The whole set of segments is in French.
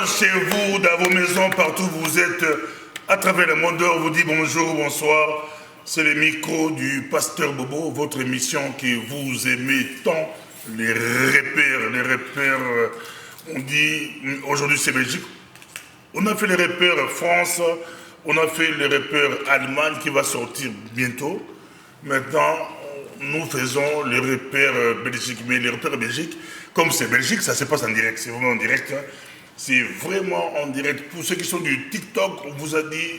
chez vous, dans vos maisons, partout où vous êtes, à travers le monde, on vous dit bonjour, bonsoir. C'est le micro du Pasteur Bobo, votre émission que vous aimez tant, les repères. On dit, aujourd'hui c'est Belgique. On a fait les repères France, on a fait les repères Allemagne qui va sortir bientôt. Maintenant, nous faisons les repères Belgique. Mais les repères Belgique, comme c'est Belgique, ça se passe en direct, c'est vraiment en direct. C'est vraiment en direct. Pour ceux qui sont du TikTok, on vous a dit,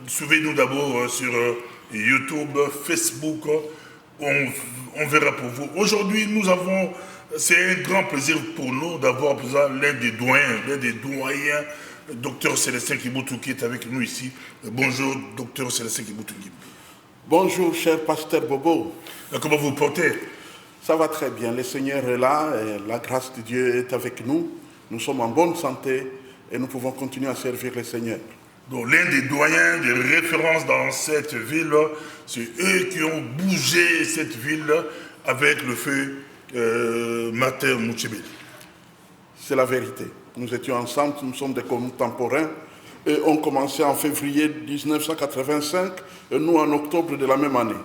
suivez-nous d'abord sur YouTube, Facebook, on verra pour vous. Aujourd'hui, c'est un grand plaisir pour nous d'avoir l'un des doyens, Dr Célestin Kiboutou, qui est avec nous ici. Bonjour, Dr Célestin Kiboutou. Bonjour, cher Pasteur Bobo. Comment vous portez? Ça va très bien, le Seigneur est là, et la grâce de Dieu est avec nous. Nous sommes en bonne santé et nous pouvons continuer à servir le Seigneur. Donc l'un des doyens, des références dans cette ville, c'est eux qui ont bougé cette ville avec le feu Martin Mouchébé. C'est la vérité. Nous étions ensemble, nous sommes des contemporains et on commençait en février 1985 et nous en octobre de la même année.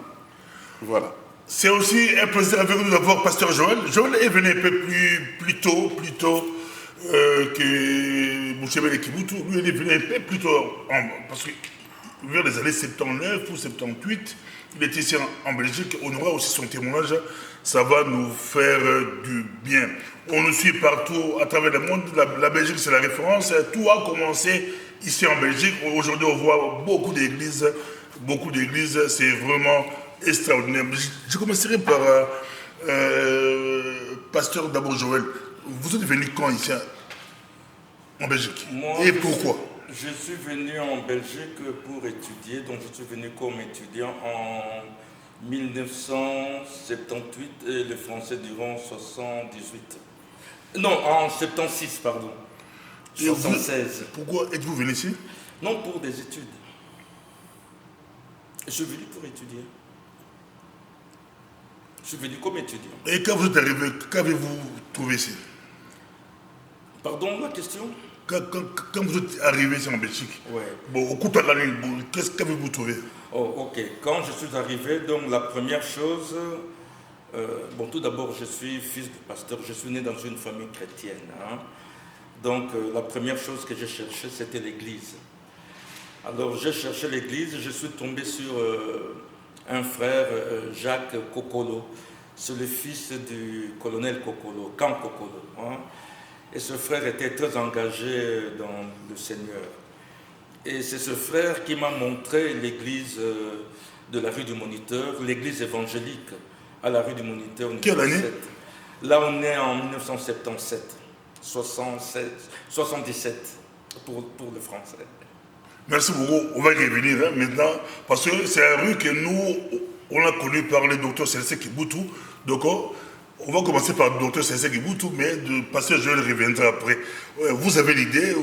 Voilà. C'est aussi un plaisir avec nous d'avoir Pasteur Joël. Joël est venu un peu plus tôt que Mouchébé Kiboutou. Lui, il est venu un peu plus tôt, parce que vers les années 79 ou 78, il était ici en Belgique. On aura aussi son témoignage. Ça va nous faire du bien. On nous suit partout à travers le monde. La Belgique, c'est la référence. Tout a commencé ici en Belgique. Aujourd'hui, on voit beaucoup d'églises. C'est vraiment extraordinaire. Je commencerai par Pasteur d'abord Joël. Vous êtes venu quand ici en Belgique? Moi, et pourquoi? Je suis venu en Belgique pour étudier. Donc, je suis venu comme étudiant en 1978 et le français durant 78. Non, en 76, pardon. 76. Pourquoi êtes-vous venu ici? Non, pour des études. Je suis venu pour étudier. Je suis venu comme étudiant. Et quand vous êtes arrivé, qu'avez-vous trouvé ici? Pardon, la question? Quand vous êtes arrivé ici en Belgique, ouais. Bon, au coup de la ligne, qu'est-ce qu'avez-vous trouvé? Oh, ok. Quand je suis arrivé, donc la première chose, bon, tout d'abord, je suis fils de pasteur, je suis né dans une famille chrétienne. Hein. Donc, la première chose que j'ai cherchée, c'était l'église. Alors, j'ai cherché l'église, je suis tombé sur un frère, Jacques Kokolo. C'est le fils du colonel Kokolo, Camp Kokolo. Hein. Et ce frère était très engagé dans le Seigneur. Et c'est ce frère qui m'a montré l'église de la rue du Moniteur, l'église évangélique à la rue du Moniteur. Quelle année? Là, on est en 1977, 77 pour le français. Merci beaucoup. On va y revenir maintenant, parce que c'est la rue que nous, on a connue par le docteur Célestin Kiboutou. Donc, on va commencer par le docteur Célestin Kiboutou, mais le pasteur Joël reviendra après. Vous avez l'idée,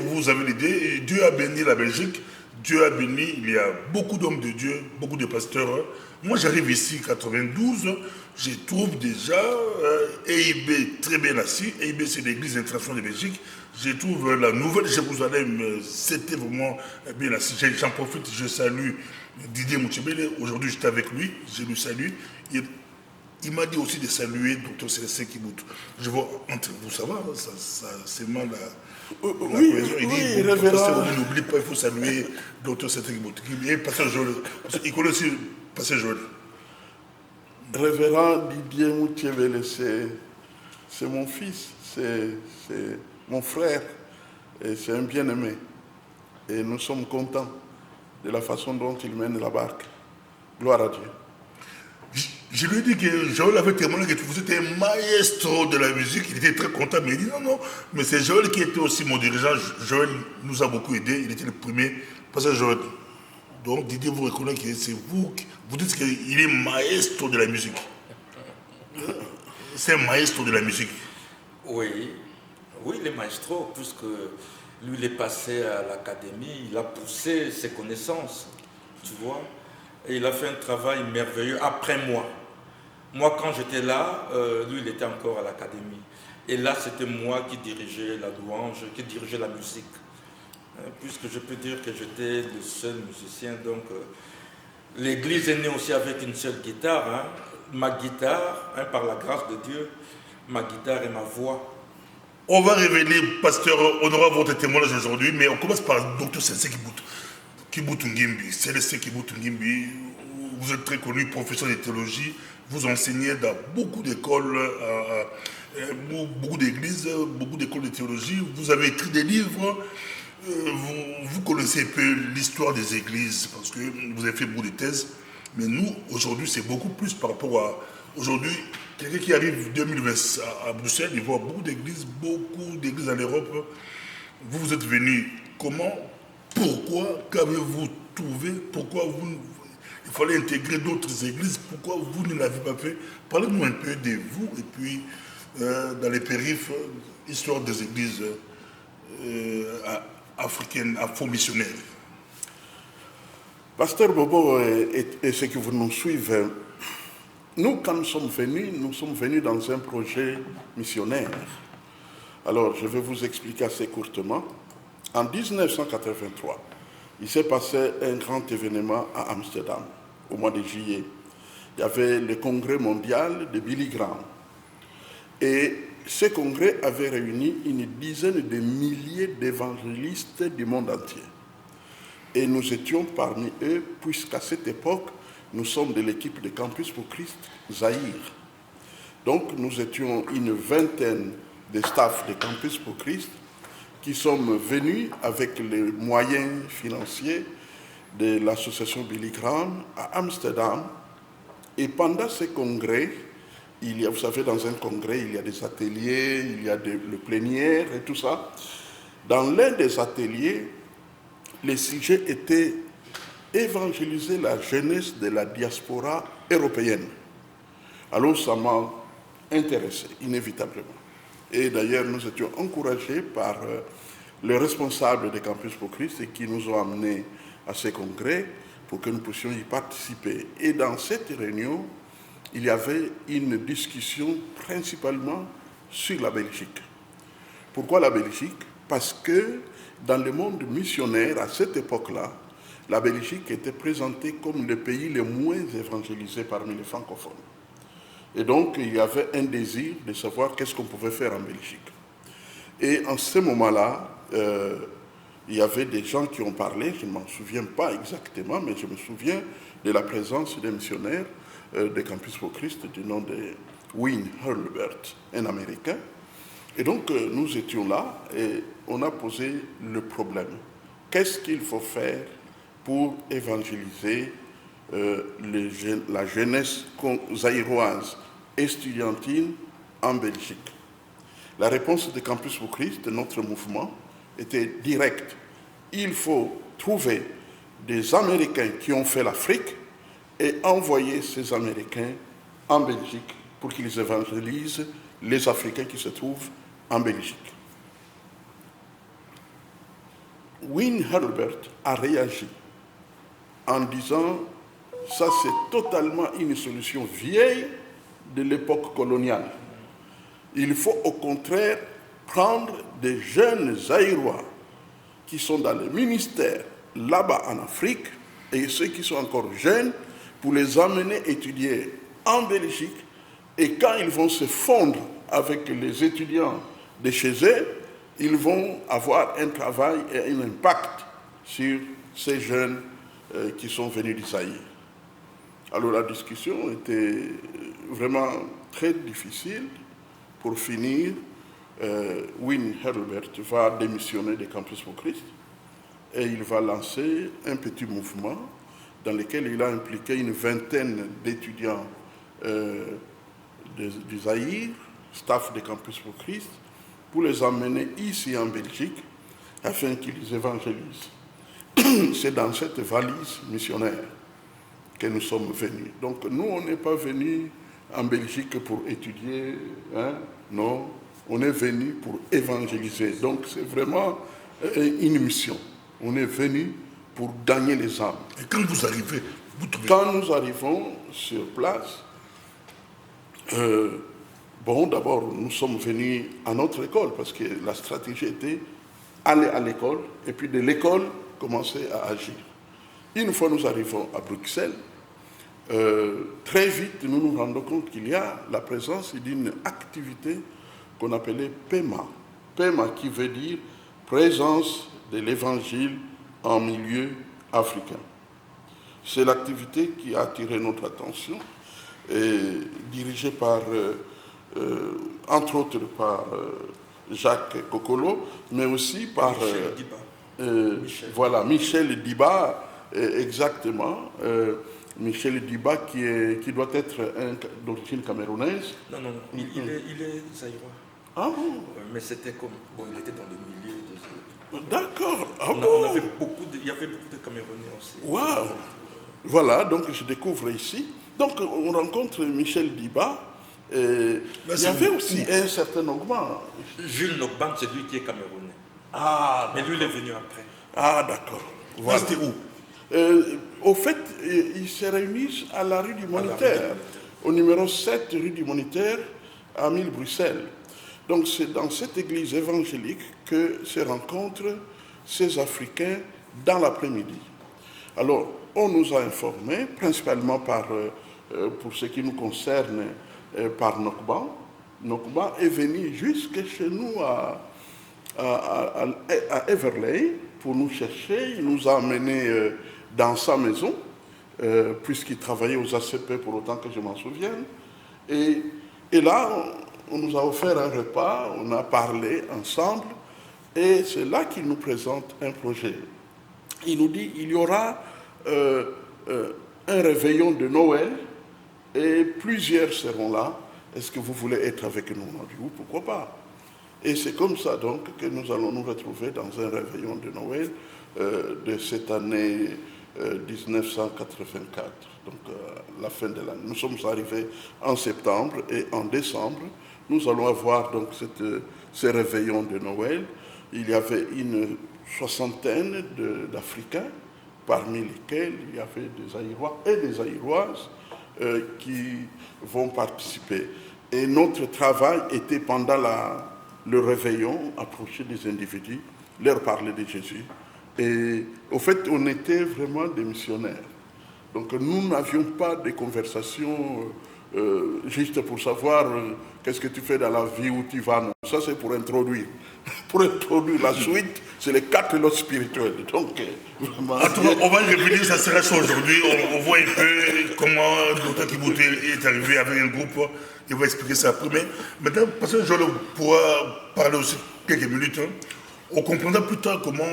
Dieu a béni la Belgique, Dieu a béni, il y a beaucoup d'hommes de Dieu, beaucoup de pasteurs. Moi, j'arrive ici en 92, je trouve déjà EIB très bien assis. EIB, c'est l'église internationale de Belgique. Je trouve la nouvelle Jérusalem, c'était vraiment bien assis. J'en profite, je salue Didier Mouchébélé. Aujourd'hui, j'étais avec lui, je le salue. Il m'a dit aussi de saluer Dr Célestin Kiboutou. Je vois entre vous, ça va, c'est mal la cohésion. Il dit, n'oublie pas, il faut saluer Dr Célestin Kiboutou. Et Pasteur Joël, il connaît aussi Pasteur Joël. Révérend Didier Moutiébélé, c'est mon fils, c'est mon frère, et c'est un bien-aimé. Et nous sommes contents de la façon dont il mène la barque. Gloire à Dieu. Je lui ai dit que Joël avait témoigné que vous étiez un maestro de la musique. Il était très content, mais il dit non, mais c'est Joël qui était aussi mon dirigeant. Joël nous a beaucoup aidés. Il était le premier. Parce que Joël. Donc Didier vous reconnaît que c'est vous. Vous dites qu'il est maestro de la musique. C'est un maestro de la musique. Oui, il est maestro, puisque lui, il est passé à l'académie, il a poussé ses connaissances, tu vois. Et il a fait un travail merveilleux après moi. Moi, quand j'étais là, lui, il était encore à l'académie. Et là, c'était moi qui dirigeais la louange, qui dirigeais la musique. puisque je peux dire que j'étais le seul musicien. Donc, l'église est née aussi avec une seule guitare. Hein. Ma guitare, par la grâce de Dieu, ma guitare et ma voix. On va révéler, pasteur honorable, votre témoignage aujourd'hui, mais on commence par Dr Sensei Kibutu Ngimbi. Célestin Kibutu Ngimbi, vous êtes très connu, professeur de théologie, vous enseignez dans beaucoup d'écoles, beaucoup d'églises, beaucoup d'écoles de théologie, vous avez écrit des livres, vous connaissez un peu l'histoire des églises, parce que vous avez fait beaucoup de thèses, mais nous, aujourd'hui, c'est beaucoup plus par rapport à... Aujourd'hui, quelqu'un qui arrive 2020 à Bruxelles, il voit beaucoup d'églises en Europe. Vous êtes venu, comment, pourquoi, qu'avez-vous trouvé, pourquoi il fallait intégrer d'autres églises, pourquoi vous ne l'avez pas fait? Parlez-nous un peu de vous et puis dans les périphes, histoire des églises africaines, afro-missionnaires. Pasteur Bobo et ceux qui nous suivent, nous, quand nous sommes venus dans un projet missionnaire. Alors, je vais vous expliquer assez courtement. En 1983, il s'est passé un grand événement à Amsterdam, au mois de juillet. Il y avait le congrès mondial de Billy Graham. Et ce congrès avait réuni une dizaine de milliers d'évangélistes du monde entier. Et nous étions parmi eux, puisqu'à cette époque, nous sommes de l'équipe de Campus pour Christ Zaïre. Donc, nous étions une vingtaine de staff de Campus pour Christ qui sommes venus avec les moyens financiers de l'association Billy Graham à Amsterdam. Et pendant ce congrès, il y a, vous savez, dans un congrès, il y a des ateliers, il y a le plénière et tout ça. Dans l'un des ateliers, le sujet était évangéliser la jeunesse de la diaspora européenne. Alors ça m'a intéressé, inévitablement. Et d'ailleurs, nous étions encouragés par les responsables des Campus pour Christ qui nous ont amenés à ce congrès pour que nous puissions y participer. Et dans cette réunion, il y avait une discussion principalement sur la Belgique. Pourquoi la Belgique? Parce que dans le monde missionnaire, à cette époque-là, la Belgique était présentée comme le pays le moins évangélisé parmi les francophones. Et donc, il y avait un désir de savoir qu'est-ce qu'on pouvait faire en Belgique. Et en ce moment-là, il y avait des gens qui ont parlé, je ne m'en souviens pas exactement, mais je me souviens de la présence des missionnaires de Campus pour Christ du nom de Wayne Hurlbert, un Américain. Et donc, nous étions là et on a posé le problème. Qu'est-ce qu'il faut faire pour évangéliser la jeunesse zaïroise estudiantine en Belgique? La réponse de Campus pour Christ, de notre mouvement, était directe. Il faut trouver des Américains qui ont fait l'Afrique et envoyer ces Américains en Belgique pour qu'ils évangélisent les Africains qui se trouvent en Belgique. Wayne Hurlbert a réagi en disant « ça c'est totalement une solution vieille de l'époque coloniale. Il faut au contraire prendre des jeunes Zaïrois qui sont dans le ministère là-bas en Afrique et ceux qui sont encore jeunes pour les amener étudier en Belgique et quand ils vont se fondre avec les étudiants de chez eux, ils vont avoir un travail et un impact sur ces jeunes qui sont venus d'Isaïe. » Alors la discussion était vraiment très difficile. Pour finir, Wayne Hurlbert va démissionner de Campus pour Christ et il va lancer un petit mouvement dans lequel il a impliqué une vingtaine d'étudiants du Zaïre, staff de Campus pour Christ, pour les emmener ici en Belgique afin qu'ils évangélisent. C'est dans cette valise missionnaire que nous sommes venus. Donc nous, on n'est pas venus en Belgique pour étudier, hein? Non, on est venus pour évangéliser. Donc c'est vraiment une mission. On est venus pour gagner les âmes. Et quand vous arrivez, vous trouvez... Quand nous arrivons sur place, bon, d'abord, nous sommes venus à notre école parce que la stratégie était aller à l'école, et puis de l'école, commencer à agir. Une fois nous arrivons à Bruxelles, très vite, nous nous rendons compte qu'il y a la présence d'une activité qu'on appelait PEMA. PEMA qui veut dire présence de l'évangile en milieu africain. C'est l'activité qui a attiré notre attention, et dirigée par, entre autres, par Jacques Kokolo, mais aussi par Michel Diba, exactement. Michel Diba qui doit être d'origine camerounaise. Non, il est zaïrois. Ah bon? Mais c'était comme... Bon, il était dans le milieu de... D'accord. Ah il y avait beaucoup de Camerounais aussi. Waouh! Voilà, donc je découvre ici. Donc on rencontre Michel Diba. Il y avait aussi un certain Nogban. Jules Nogban, c'est lui qui est camerounais. Ah, mais lui, il est venu après. Ah, d'accord. Voilà. C'était où? Au fait, ils se réunissent à la rue du Moniteur, au numéro 7 rue du Moniteur, à 1000 Bruxelles. Donc c'est dans cette église évangélique que se rencontrent ces Africains dans l'après-midi. Alors, on nous a informés, principalement pour ce qui nous concerne, par Nokban. Nokban est venu jusque chez nous à Everley pour nous chercher. Il nous a amenés dans sa maison, puisqu'il travaillait aux ACP pour autant que je m'en souvienne. Et là, on nous a offert un repas, on a parlé ensemble, et c'est là qu'il nous présente un projet. Il nous dit il y aura un réveillon de Noël et plusieurs seront là. Est-ce que vous voulez être avec nous? On a dit oui, pourquoi pas. Et c'est comme ça donc que nous allons nous retrouver dans un réveillon de Noël de cette année 1984, donc la fin de l'année. Nous sommes arrivés en septembre et en décembre, nous allons avoir donc ce réveillon de Noël. Il y avait une soixantaine d'Africains, parmi lesquels il y avait des Aïrois et des Aïroises qui vont participer. Et notre travail était pendant le réveillon, approcher des individus, leur parler de Jésus. Et au fait, on était vraiment des missionnaires. Donc nous n'avions pas de conversations juste pour savoir qu'est-ce que tu fais dans la vie, où tu vas. Non. Ça, c'est pour introduire. Pour introduire la suite, c'est les 4 lots spirituels. Donc, vraiment, on va y revenir, ça sera ça aujourd'hui. On voit un peu comment Dr Kibouté est arrivé avec un groupe. Il va expliquer ça après. Mais maintenant, parce que je pourra parler aussi quelques minutes, hein, on comprendra plus tard comment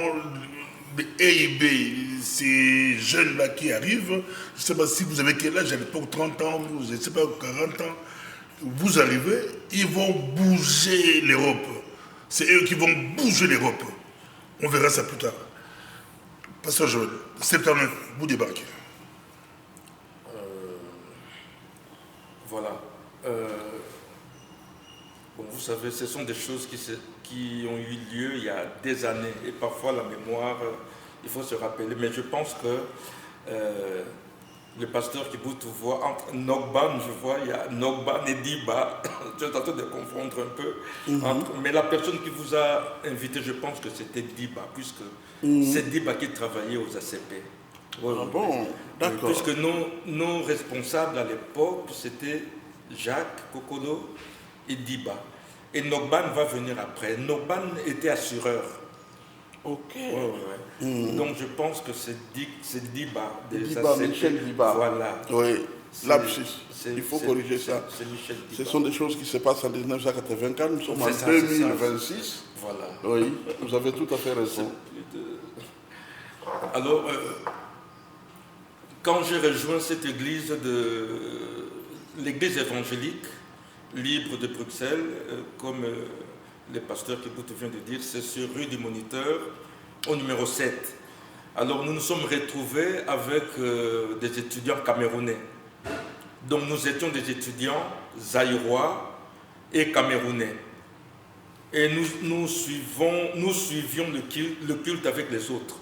les EIB, ces jeunes-là qui arrivent, je ne sais pas si vous avez quel âge, à l'époque 30 ans, je ne sais pas, 40 ans, vous arrivez, ils vont bouger l'Europe. C'est eux qui vont bouger l'Europe. On verra ça plus tard. Pasteur Joël, septembre, vous débarquez. Voilà. Bon, vous savez, ce sont des choses qui ont eu lieu il y a des années. Et parfois, la mémoire, il faut se rappeler. Mais je pense que le pasteur qui vous voit entre Nogban, je vois, il y a Nogban et Diba. Je suis en train de confondre un peu. Mais la personne qui vous a invité, je pense que c'était Diba, puisque c'est Diba qui travaillait aux ACP. Ouais, ah bon, d'accord. Puisque nos responsables à l'époque, c'était Jacques Kokolo et Diba. Et Nogban va venir après. Nogban était assureur. Ok. Ouais. Donc je pense que c'est Diba. Diba, Michel Diba. Voilà. Oui, lapsus. Il faut corriger ça. C'est Michel Diba. Ce sont des choses qui se passent en 1984. Nous sommes en 2026. Voilà. Oui, vous avez tout à fait raison. Alors, quand j'ai rejoint cette église l'église évangélique libre de Bruxelles, comme le pasteur Kibout vient de dire, c'est sur rue du Moniteur, au numéro 7. Alors nous nous sommes retrouvés avec des étudiants camerounais. Donc nous étions des étudiants zaïrois et camerounais. Et nous suivions le culte avec les autres,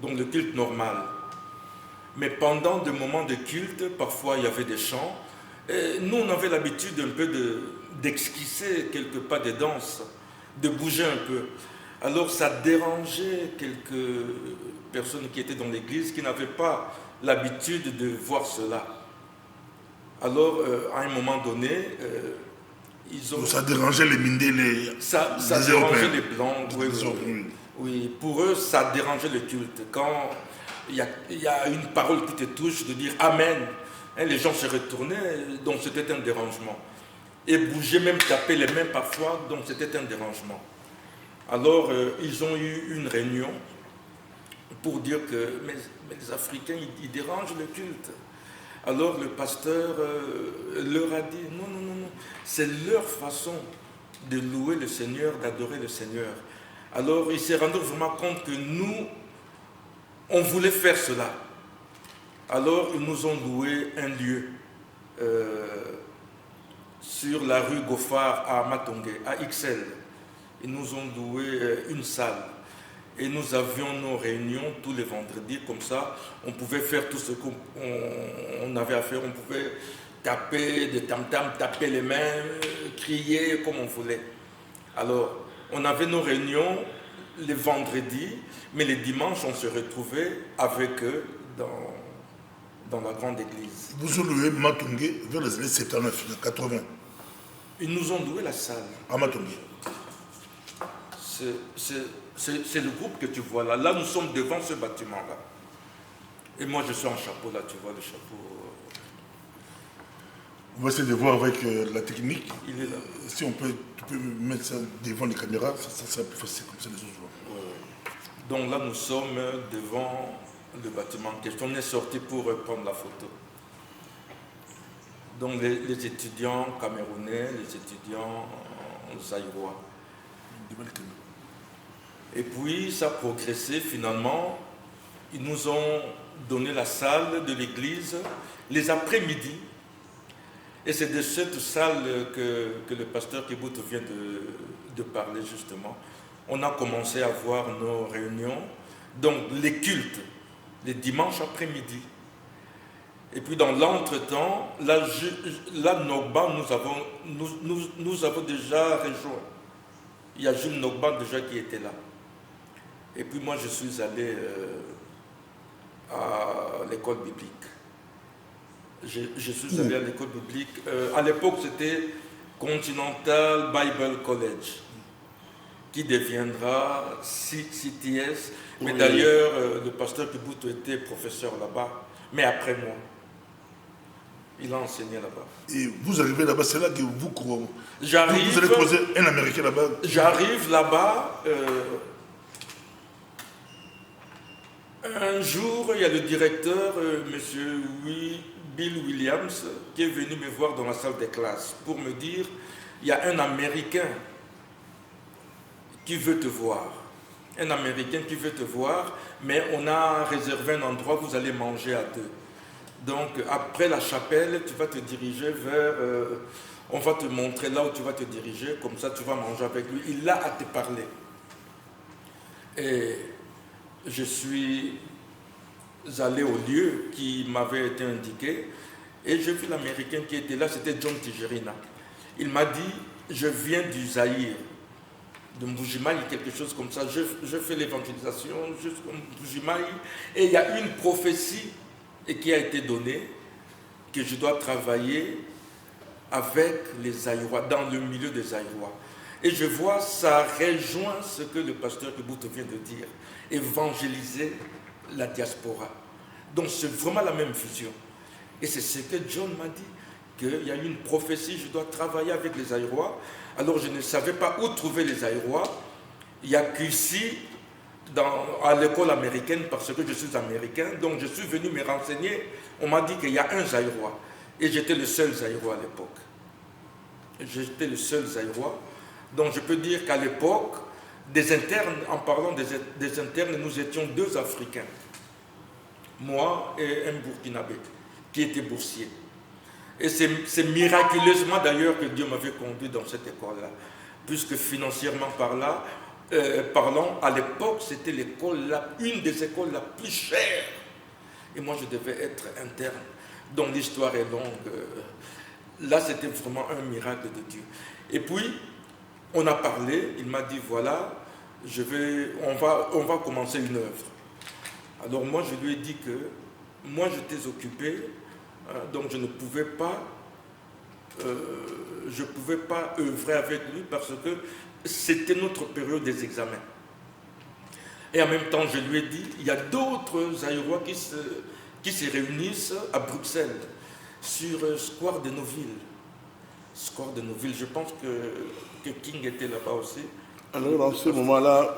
donc le culte normal. Mais pendant des moments de culte, parfois il y avait des chants. Et nous, on avait l'habitude un peu d'esquisser quelque part des danses, de bouger un peu. Alors ça dérangeait quelques personnes qui étaient dans l'église, qui n'avaient pas l'habitude de voir cela. Alors, à un moment donné, ils ont... Ça dérangeait les Mindés, Ça les dérangeait Européens. les Blancs, oui, Les Européens. oui. Pour eux, ça dérangeait le culte. Quand il y a une parole qui te touche, de dire Amen, hein, les gens se retournaient, donc c'était un dérangement. Et bouger, même taper les mains parfois, donc c'était un dérangement. Alors, ils ont eu une réunion pour dire que mais les Africains, ils dérangent le culte. Alors, le pasteur leur a dit, non, non, non, non, c'est leur façon de louer le Seigneur, d'adorer le Seigneur. Alors, ils se rendaient vraiment compte que nous, on voulait faire cela. Alors, ils nous ont loué un lieu sur la rue Gofar à Matongé, à Ixelles. Ils nous ont loué une salle. Et nous avions nos réunions tous les vendredis, comme ça, on pouvait faire tout ce qu'on avait à faire. On pouvait taper des tam-tams, taper les mains, crier comme on voulait. Alors, on avait nos réunions les vendredis, mais les dimanches, on se retrouvait avec eux dans la grande église. Vous avez loué Matongé vers les années 79, 80. Ils nous ont loué la salle. À Matongé. C'est le groupe que tu vois là. Là, nous sommes devant ce bâtiment-là. Et moi, je suis en chapeau là, tu vois le chapeau. On va essayer de voir avec la technique. Il est là. Si on peut, tu peux mettre ça devant les caméras, ça sera plus facile, comme ça les autres voient. Donc là, nous sommes devant le bâtiment en question. On est sorti pour prendre la photo. Donc les étudiants camerounais, les étudiants zaïrois. Devant les caméras. Et puis, ça a progressé finalement. Ils nous ont donné la salle de l'église les après-midi. Et c'est de cette salle que le pasteur Kibout vient de parler justement. On a commencé à avoir nos réunions, donc les cultes, les dimanches après-midi. Et puis dans l'entretemps, là Nogba, nous avons déjà rejoint. Il y a Jules Nogba déjà qui était là. Et puis moi, je suis allé à l'école biblique. Je suis allé à l'école biblique. À l'époque, c'était Continental Bible College, qui deviendra CTS. Mais d'ailleurs, le pasteur Kibout était professeur là-bas, mais après moi. Il a enseigné là-bas. Et vous arrivez là-bas, c'est là que vous croyez. J'arrive. Vous allez poser un Américain là-bas. J'arrive là-bas. Un jour, il y a le directeur, monsieur Bill Williams, qui est venu me voir dans la salle des classes pour me dire, il y a un Américain qui veut te voir. Un Américain qui veut te voir, mais on a réservé un endroit où vous allez manger à deux. Donc, après la chapelle, tu vas te diriger vers... on va te montrer là où tu vas te diriger, comme ça tu vas manger avec lui. Il a à te parler. Et je suis allé au lieu qui m'avait été indiqué et j'ai vu l'Américain qui était là, c'était John Tijerina. Il m'a dit, je viens du Zaïre, de Mbujimaï, quelque chose comme ça. Je fais l'évangélisation jusqu'au Mbujimaï et il y a une prophétie qui a été donnée que je dois travailler avec les Zaïrois, dans le milieu des Zaïrois. Et je vois, ça rejoint ce que le pasteur Kibout vient de dire, évangéliser la diaspora. Donc c'est vraiment la même vision. Et c'est ce que John m'a dit, qu'il y a eu une prophétie, je dois travailler avec les Zaïrois. Alors je ne savais pas où trouver les Zaïrois. Il n'y a qu'ici, à l'école américaine, parce que je suis américain, donc je suis venu me renseigner. On m'a dit qu'il y a un Zaïrois. Et j'étais le seul Zaïrois à l'époque. J'étais le seul Zaïrois. Donc je peux dire qu'à l'époque, des internes, en parlant des internes, nous étions deux Africains. Moi et un Burkinabé, qui était boursier. Et c'est miraculeusement d'ailleurs que Dieu m'avait conduit dans cette école-là. Puisque financièrement parlant, à l'époque, c'était une des écoles la plus chères. Et moi, je devais être interne. Donc l'histoire est longue. Là, c'était vraiment un miracle de Dieu. Et puis, on a parlé, il m'a dit, voilà, on va commencer une œuvre. Alors moi, je lui ai dit que moi, j'étais occupé, donc je ne pouvais pas œuvrer avec lui parce que c'était notre période des examens. Et en même temps, je lui ai dit, il y a d'autres aérois qui se réunissent à Bruxelles, sur Square de Noville. Square de Noville, je pense que King était là-bas aussi. Alors, en ce moment-là,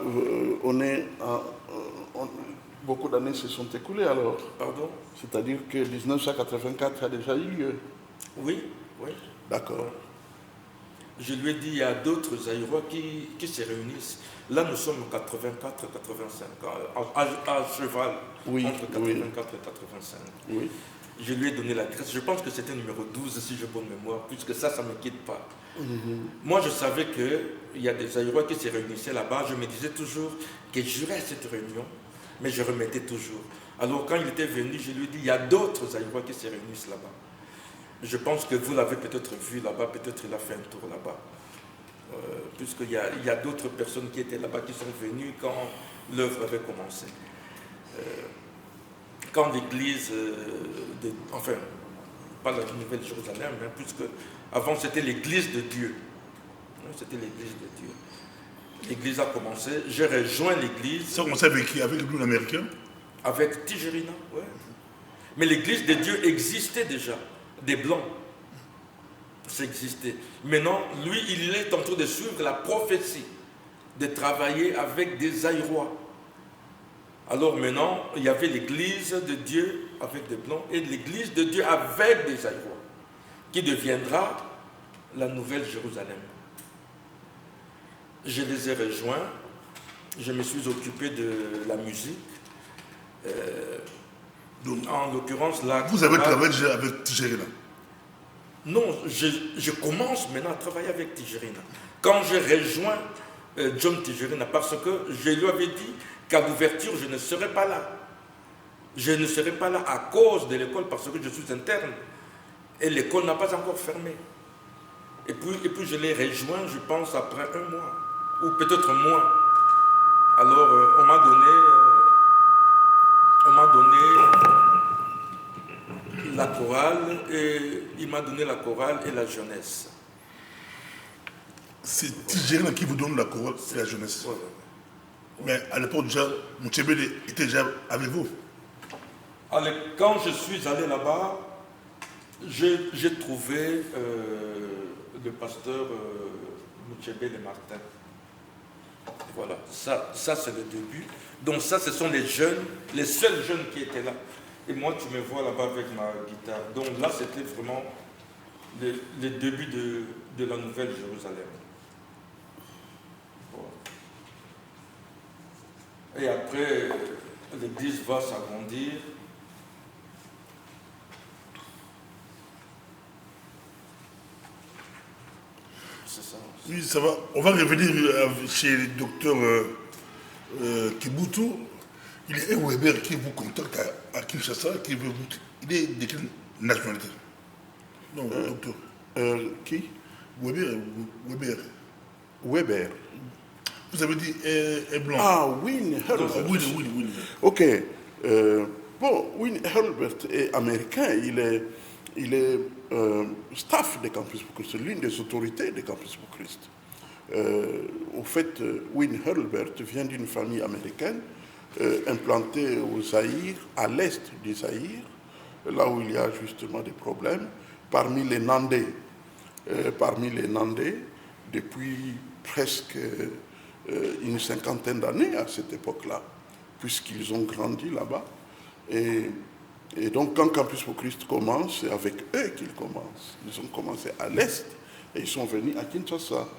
beaucoup d'années se sont écoulées alors. Pardon? C'est-à-dire que 1984 a déjà eu lieu. Oui, oui. D'accord. Je lui ai dit, il y a d'autres aérois qui se réunissent. Là, nous sommes en 84, 85, à cheval, oui, entre 84 et 85. Oui. Je lui ai donné l'adresse. Je pense que c'était numéro 12, si j'ai bonne mémoire, puisque ça ne me quitte pas. Moi, je savais qu'il y a des aérois qui se réunissaient là-bas. Je me disais toujours que j'irais à cette réunion, mais je remettais toujours. Alors, quand il était venu, je lui ai dit, il y a d'autres aérois qui se réunissent là-bas. Je pense que vous l'avez peut-être vu là-bas, peut-être il a fait un tour là-bas. Puisqu'il y a d'autres personnes qui étaient là-bas, qui sont venues quand l'œuvre avait commencé. Quand l'église, enfin, pas la Nouvelle Jérusalem, hein, puisque avant c'était l'église de Dieu. C'était l'église de Dieu. L'église a commencé, j'ai rejoint l'église. Ça a commencé avec qui? Avec nous, l'Américain? Avec Tijerina, oui. Mais l'église de Dieu existait déjà, des Blancs. Ça existait. Maintenant, lui, il est en train de suivre la prophétie, de travailler avec des aérois. Alors maintenant, il y avait l'église de Dieu avec des Blancs et l'église de Dieu avec des aérois, qui deviendra la Nouvelle Jérusalem. Je les ai rejoints, je me suis occupé de la musique. Donc, en l'occurrence, là. Vous avez travaillé déjà avec Tijerina? Non, je commence maintenant à travailler avec Tijerina. Quand j'ai rejoint John Tijerina, parce que je lui avais dit qu'à l'ouverture, je ne serai pas là. Je ne serai pas là à cause de l'école, parce que je suis interne. Et l'école n'a pas encore fermé. Et puis je l'ai rejoint, je pense, après un mois, ou peut-être moins. Alors, on m'a donné la chorale, et il m'a donné la chorale et la jeunesse. C'est Tijerina qui vous donne la chorale et la jeunesse. Ouais. Mais à l'époque, déjà, Moutchébé était déjà avec vous. Quand je suis allé là-bas, j'ai trouvé le pasteur Moutchébé Le Martin. Voilà, ça c'est le début. Donc ça, ce sont les jeunes, les seuls jeunes qui étaient là. Et moi, tu me vois là-bas avec ma guitare. Donc là, c'était vraiment le début de la Nouvelle Jérusalem. Voilà. Et après, l'église va s'agrandir. C'est ça. Oui, ça va. On va revenir chez le docteur Kibutu. Il est un Weber qui vous contacte à Kinshasa, qui veut vous... Il est de quelle nationalité? Non, docteur. Qui? Weber. Weber. Vous avez dit un blanc. Ah, Win Hurlbert. Oui. Ok. Bon, Win Hurlbert est américain. Il est staff de Campus pour Christ, l'une des autorités de Campus pour Christ. Au fait, Win Hurlbert vient d'une famille américaine implantée au Zaïre, à l'est du Zaïre, là où il y a justement des problèmes, parmi les Nandais. Depuis presque une cinquantaine d'années à cette époque-là, puisqu'ils ont grandi là-bas. Et donc, quand Campus pour Christ commence, c'est avec eux qu'ils commencent. Ils ont commencé à l'est et ils sont venus à Kinshasa.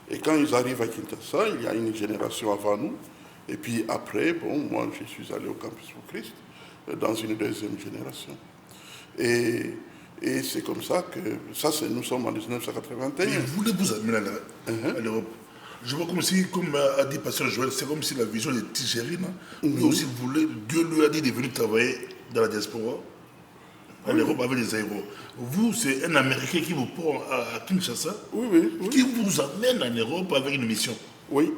Et quand ils arrivent à Kinshasa, il y a une génération avant nous. Et puis après, bon, moi, je suis allé au Campus pour Christ dans une deuxième génération. Et c'est comme ça que, nous sommes en 1981. Il voulait vous amener à l'Europe. Je vois comme si, comme a dit Pasteur Joël, c'est comme si la vision de Tijerina, lui aussi voulait, Dieu lui a dit de venir travailler dans la diaspora, en Europe avec les aéros. Vous, c'est un Américain qui vous prend à Kinshasa, Oui. qui vous amène en Europe avec une mission. Oui.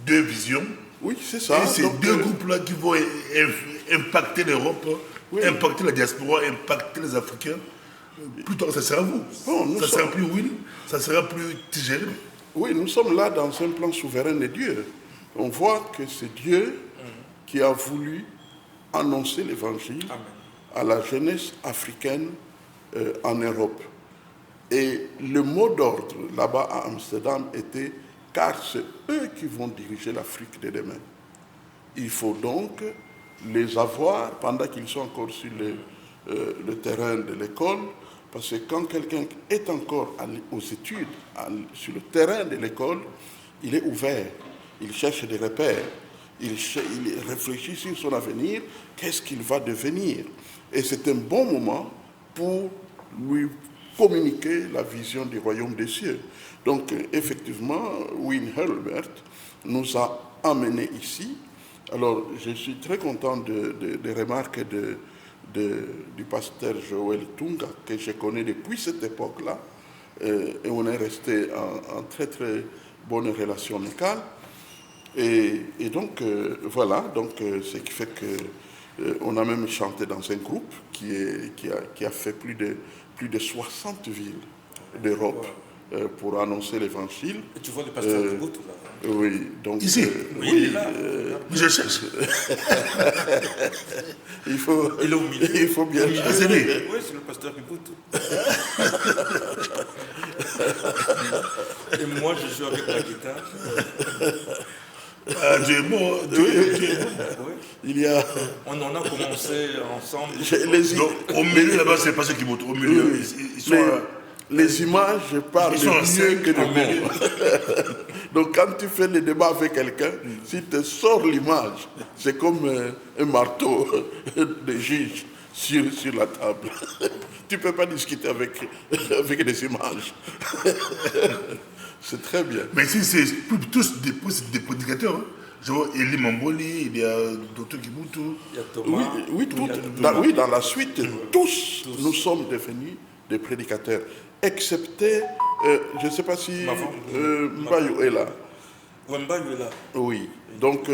deux visions. Oui, c'est ça. Et ces deux groupes-là qui vont impacter l'Europe, impacter la diaspora, impacter les Africains. Plus tard, ça sera vous. Bon, ça sera plus Will, ça sera plus Tigel. Oui, nous sommes là dans un plan souverain de Dieu. On voit que c'est Dieu qui a voulu annoncer l'évangile à la jeunesse africaine en Europe. Et le mot d'ordre là-bas à Amsterdam était « car c'est eux qui vont diriger l'Afrique de demain ». Il faut donc les avoir pendant qu'ils sont encore sur le terrain de l'école, parce que quand quelqu'un est encore aux études, sur le terrain de l'école, il est ouvert, il cherche des repères, il réfléchit sur son avenir, qu'est-ce qu'il va devenir. Et c'est un bon moment pour lui communiquer la vision du royaume des cieux. Donc, effectivement, Will Hurlbert nous a amenés ici. Alors, je suis très content des remarques du pasteur Joël Tunga, que je connais depuis cette époque-là. Et on est resté en très, très bonne relation amicale. Et donc, voilà, donc, ce qui fait qu'on a même chanté dans un groupe qui a fait plus de 60 villes d'Europe pour annoncer l'évangile. Et tu vois le pasteur de Boutou, là. Oui, donc... Ici oui, je cherche. Il faut, il est au milieu. Il faut bien... Ah, c'est lui. Oui, c'est le pasteur de Boutou. Et moi, je joue avec la guitare. Ah, Dieu est bon. Dieu est bon. Oui. Il y a... On en a commencé ensemble. Donc, au milieu, là-bas, c'est pas ceux qui montent. Au milieu, ils sont... Les images parlent de mieux que de mots. Donc quand tu fais le débat avec quelqu'un, si tu sors l'image, c'est comme un marteau de juge sur la table. Tu ne peux pas discuter avec des images. C'est très bien. Mais ici, c'est tous des prédicateurs. Hein. Je vois Elie Mamboli, il y a Dr Kibutu. Il y a Thomas. Oui, dans la suite, tous nous sommes devenus des prédicateurs. Excepté, je ne sais pas si Mbayou est là. Mbayou est là. Oui, donc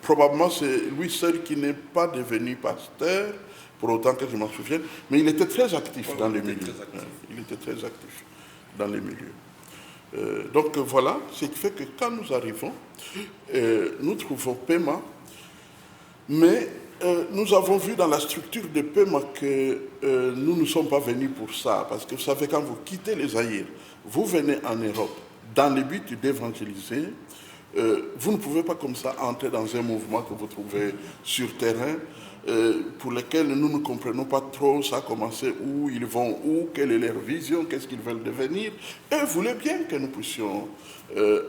probablement c'est lui seul qui n'est pas devenu pasteur, pour autant que je m'en souvienne, mais il était très actif dans les milieux. Il était très actif dans les milieux. Donc voilà, ce qui fait que quand nous arrivons, nous trouvons Pema, mais nous avons vu dans la structure de Pema que nous ne sommes pas venus pour ça, parce que vous savez, quand vous quittez les Zaïre, vous venez en Europe dans le but d'évangéliser, vous ne pouvez pas comme ça entrer dans un mouvement que vous trouvez sur terrain, pour lequel nous ne comprenons pas trop ça a commencé, où ils vont, où, quelle est leur vision, qu'est-ce qu'ils veulent devenir. Eux voulaient bien que nous puissions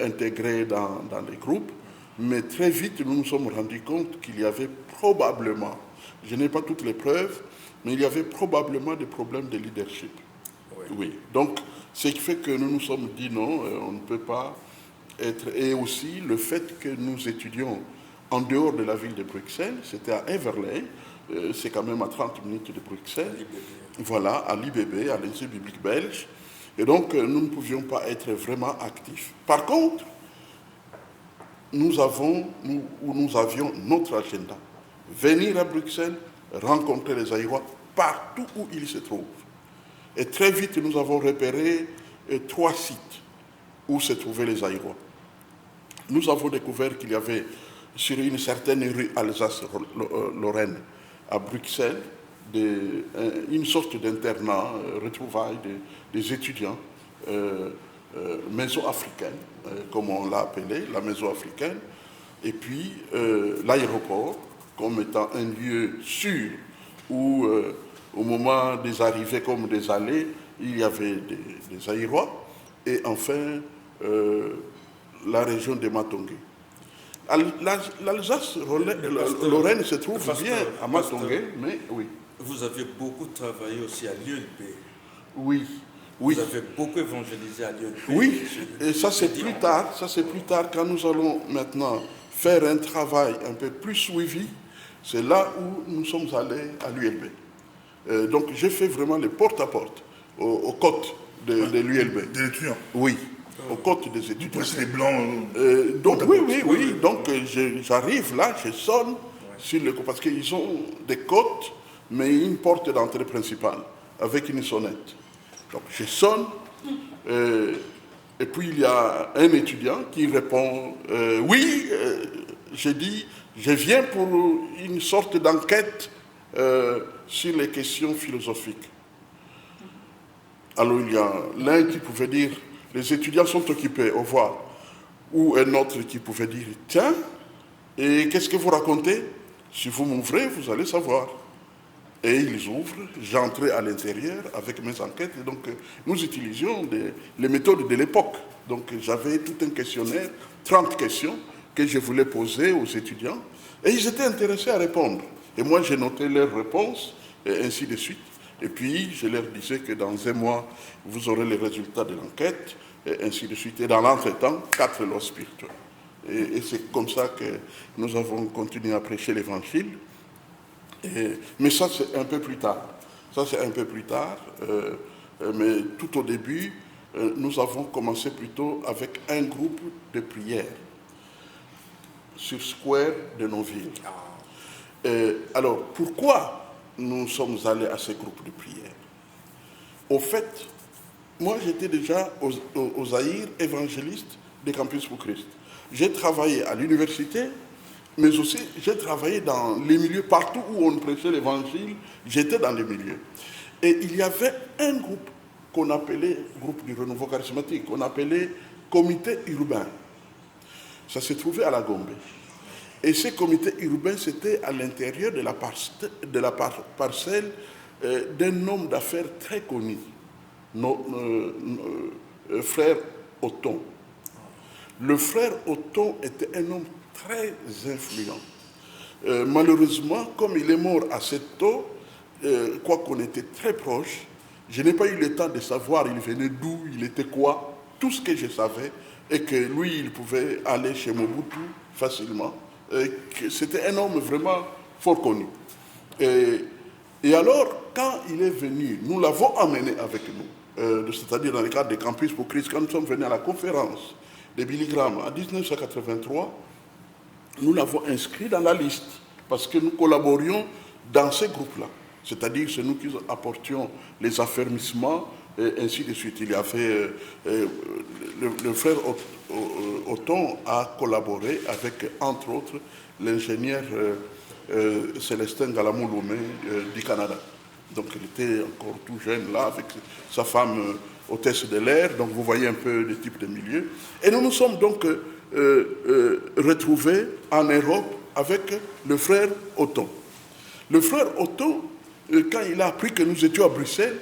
intégrer dans les groupes, mais très vite nous nous sommes rendus compte qu'il y avait probablement, je n'ai pas toutes les preuves, mais il y avait probablement des problèmes de leadership. Oui. Donc, ce qui fait que nous nous sommes dit non, on ne peut pas être... Et aussi le fait que nous étudions en dehors de la ville de Bruxelles, c'était à Everley, c'est quand même à 30 minutes de Bruxelles, voilà, à l'IBB, à l'Institut biblique belge, et donc nous ne pouvions pas être vraiment actifs. Par contre, nous avions notre agenda. Venir à Bruxelles, rencontrer les Zaïrois partout où ils se trouvent. Et très vite, nous avons repéré 3 sites où se trouvaient les Zaïrois. Nous avons découvert qu'il y avait sur une certaine rue Alsace-Lorraine à Bruxelles une sorte d'internat, retrouvailles des étudiants, maison africaine, comme on l'a appelé, la maison africaine, et puis l'aéroport comme étant un lieu sûr où au moment des arrivées comme des allées, il y avait des Zaïrois, et enfin la région de Matongé. L'Alsace-Lorraine se trouve bien à Matongé, mais oui. Vous avez beaucoup travaillé aussi à l'ULB. Oui. Oui. Vous avez beaucoup évangélisé à l'ULB. Oui, et ça c'est plus tard, quand nous allons maintenant faire un travail un peu plus suivi, c'est là où nous sommes allés à l'ULB. Donc j'ai fait vraiment le porte-à-porte aux côtes de l'ULB. De l'étudiant. Oui. aux côtes des étudiants. Les blancs. Donc oui. Donc j'arrive là, je sonne sur le côte, parce qu'ils ont des côtes, mais une porte d'entrée principale, avec une sonnette. Donc je sonne, et puis il y a un étudiant qui répond oui, j'ai dit, je viens pour une sorte d'enquête sur les questions philosophiques. Alors il y a l'un qui pouvait dire, les étudiants sont occupés, au revoir. Ou un autre qui pouvait dire, tiens, et qu'est-ce que vous racontez? Si vous m'ouvrez, vous allez savoir. Et ils ouvrent, j'entrais à l'intérieur avec mes enquêtes. Et donc nous utilisions les méthodes de l'époque. Donc j'avais tout un questionnaire, 30 questions que je voulais poser aux étudiants. Et ils étaient intéressés à répondre. Et moi, j'ai noté leurs réponses, et ainsi de suite. Et puis, je leur disais que dans un mois, vous aurez les résultats de l'enquête, et ainsi de suite. Et dans l'entretemps, 4 lois spirituelles. Et c'est comme ça que nous avons continué à prêcher l'Évangile. Mais ça, c'est un peu plus tard. Mais tout au début, nous avons commencé plutôt avec un groupe de prière sur Square de nos villes. Alors, pourquoi nous sommes allés à ce groupe de prière? Au fait, moi j'étais déjà aux Zaïre évangéliste des Campus pour Christ. J'ai travaillé à l'université, mais aussi j'ai travaillé dans les milieux, partout où on prêchait l'évangile, j'étais dans les milieux. Et il y avait un groupe qu'on appelait, groupe du renouveau charismatique, qu'on appelait comité urbain. Ça se trouvait à la Gombe. Et ce comité urbain, c'était à l'intérieur de la parcelle d'un homme d'affaires très connu, frère Othon. Le frère Othon était un homme très influent. Malheureusement, comme il est mort assez tôt, quoiqu'on était très proches, je n'ai pas eu le temps de savoir il venait d'où, il était quoi. Tout ce que je savais est que lui, il pouvait aller chez Mobutu facilement. C'était un homme vraiment fort connu. Et alors, quand il est venu, nous l'avons amené avec nous, c'est-à-dire dans le cadre des Campus pour Christ, quand nous sommes venus à la conférence de Billy Graham en 1983, nous l'avons inscrit dans la liste parce que nous collaborions dans ce groupe-là. C'est-à-dire c'est nous qui apportions les affermissements et ainsi de suite. Il y avait le frère Othon a collaboré avec, entre autres, l'ingénieur Célestin Galamou-Lomé du Canada. Donc il était encore tout jeune là, avec sa femme hôtesse de l'air. Donc vous voyez un peu le type de milieu. Et nous nous sommes donc retrouvés en Europe avec le frère Othon. Le frère Othon, quand il a appris que nous étions à Bruxelles,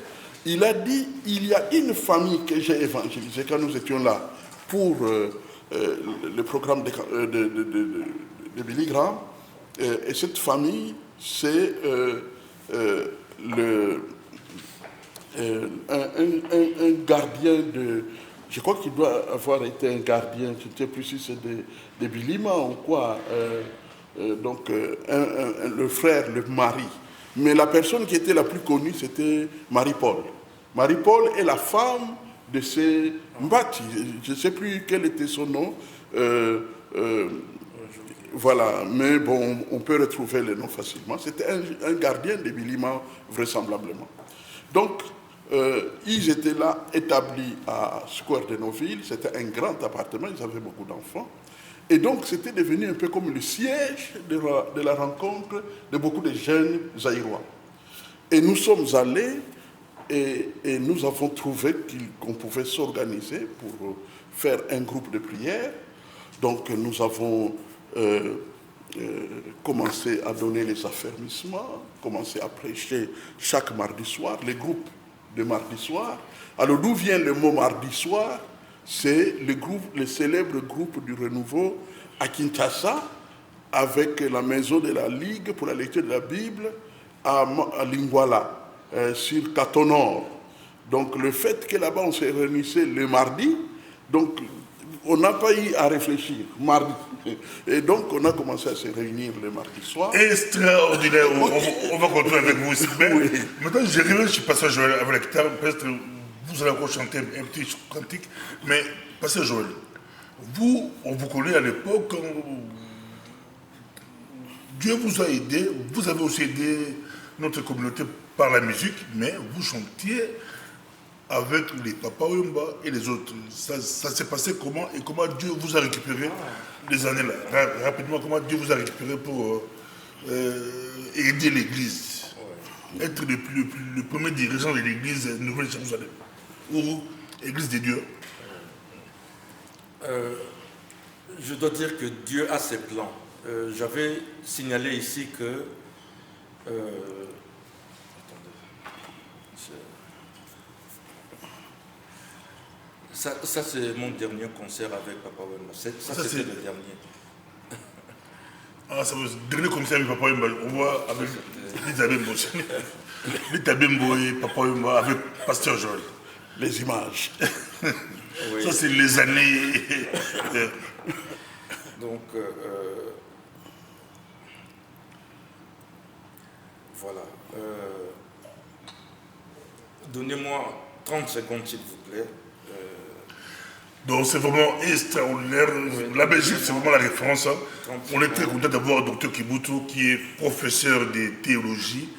il a dit, il y a une famille que j'ai évangélisée quand nous étions là pour le programme de Billy Graham. Et cette famille, c'est un gardien de... Je crois qu'il doit avoir été un gardien, je ne sais plus si c'est de Bilima ou quoi. Donc, le frère, le mari. Mais la personne qui était la plus connue, c'était Marie-Paul. Marie-Paul est la femme de ces Mbati. Je ne sais plus quel était son nom. Voilà, mais bon, on peut retrouver le nom facilement. C'était un gardien de Bilima, vraisemblablement. Donc, ils étaient là, établis à Square de Noville. C'était un grand appartement, ils avaient beaucoup d'enfants. Et donc, c'était devenu un peu comme le siège de la rencontre de beaucoup de jeunes Zaïrois. Et nous sommes allés et nous avons trouvé qu'on pouvait s'organiser pour faire un groupe de prière. Donc, nous avons commencé à donner les affermissements, commencé à prêcher chaque mardi soir, les groupes de mardi soir. Alors, d'où vient le mot mardi soir? C'est le célèbre groupe du renouveau à Kinshasa, avec la maison de la Ligue pour la lecture de la Bible à Lingwala, sur Catonor. Donc le fait que là-bas on se réunissait le mardi, donc on n'a pas eu à réfléchir, mardi. Et donc on a commencé à se réunir le mardi soir. Extraordinaire, on va continuer avec vous aussi. Oui. Maintenant, je reviens, je suis passé avec la guitare, peut-être vous allez encore chanter un petit cantique, mais Pasteur Joël, vous, on vous connaît à l'époque, Dieu vous a aidé, vous avez aussi aidé notre communauté par la musique, mais vous chantiez avec les Papa Wemba et les autres. Ça s'est passé comment et comment Dieu vous a récupéré les années là? Rapidement, comment Dieu vous a récupéré pour aider l'Église, être le premier dirigeant de l'Église Nouvelle-Jérusalem, ou Église de Dieu? Je dois dire que Dieu a ses plans. J'avais signalé ici que ça c'est mon dernier concert avec Papa Wemba. Ça c'était le dernier. Ah, c'est le dernier concert avec Papa Wemba. On voit avec Lita Bembo et Papa Wemba avec Pasteur Joël. Les images. Oui. Ça c'est les années. Donc voilà. Donnez-moi 30 secondes s'il vous plaît. Donc c'est vraiment extraordinaire. La Belgique, c'est vraiment la référence. On est très content d'avoir Dr Kibutu qui est professeur de théologie,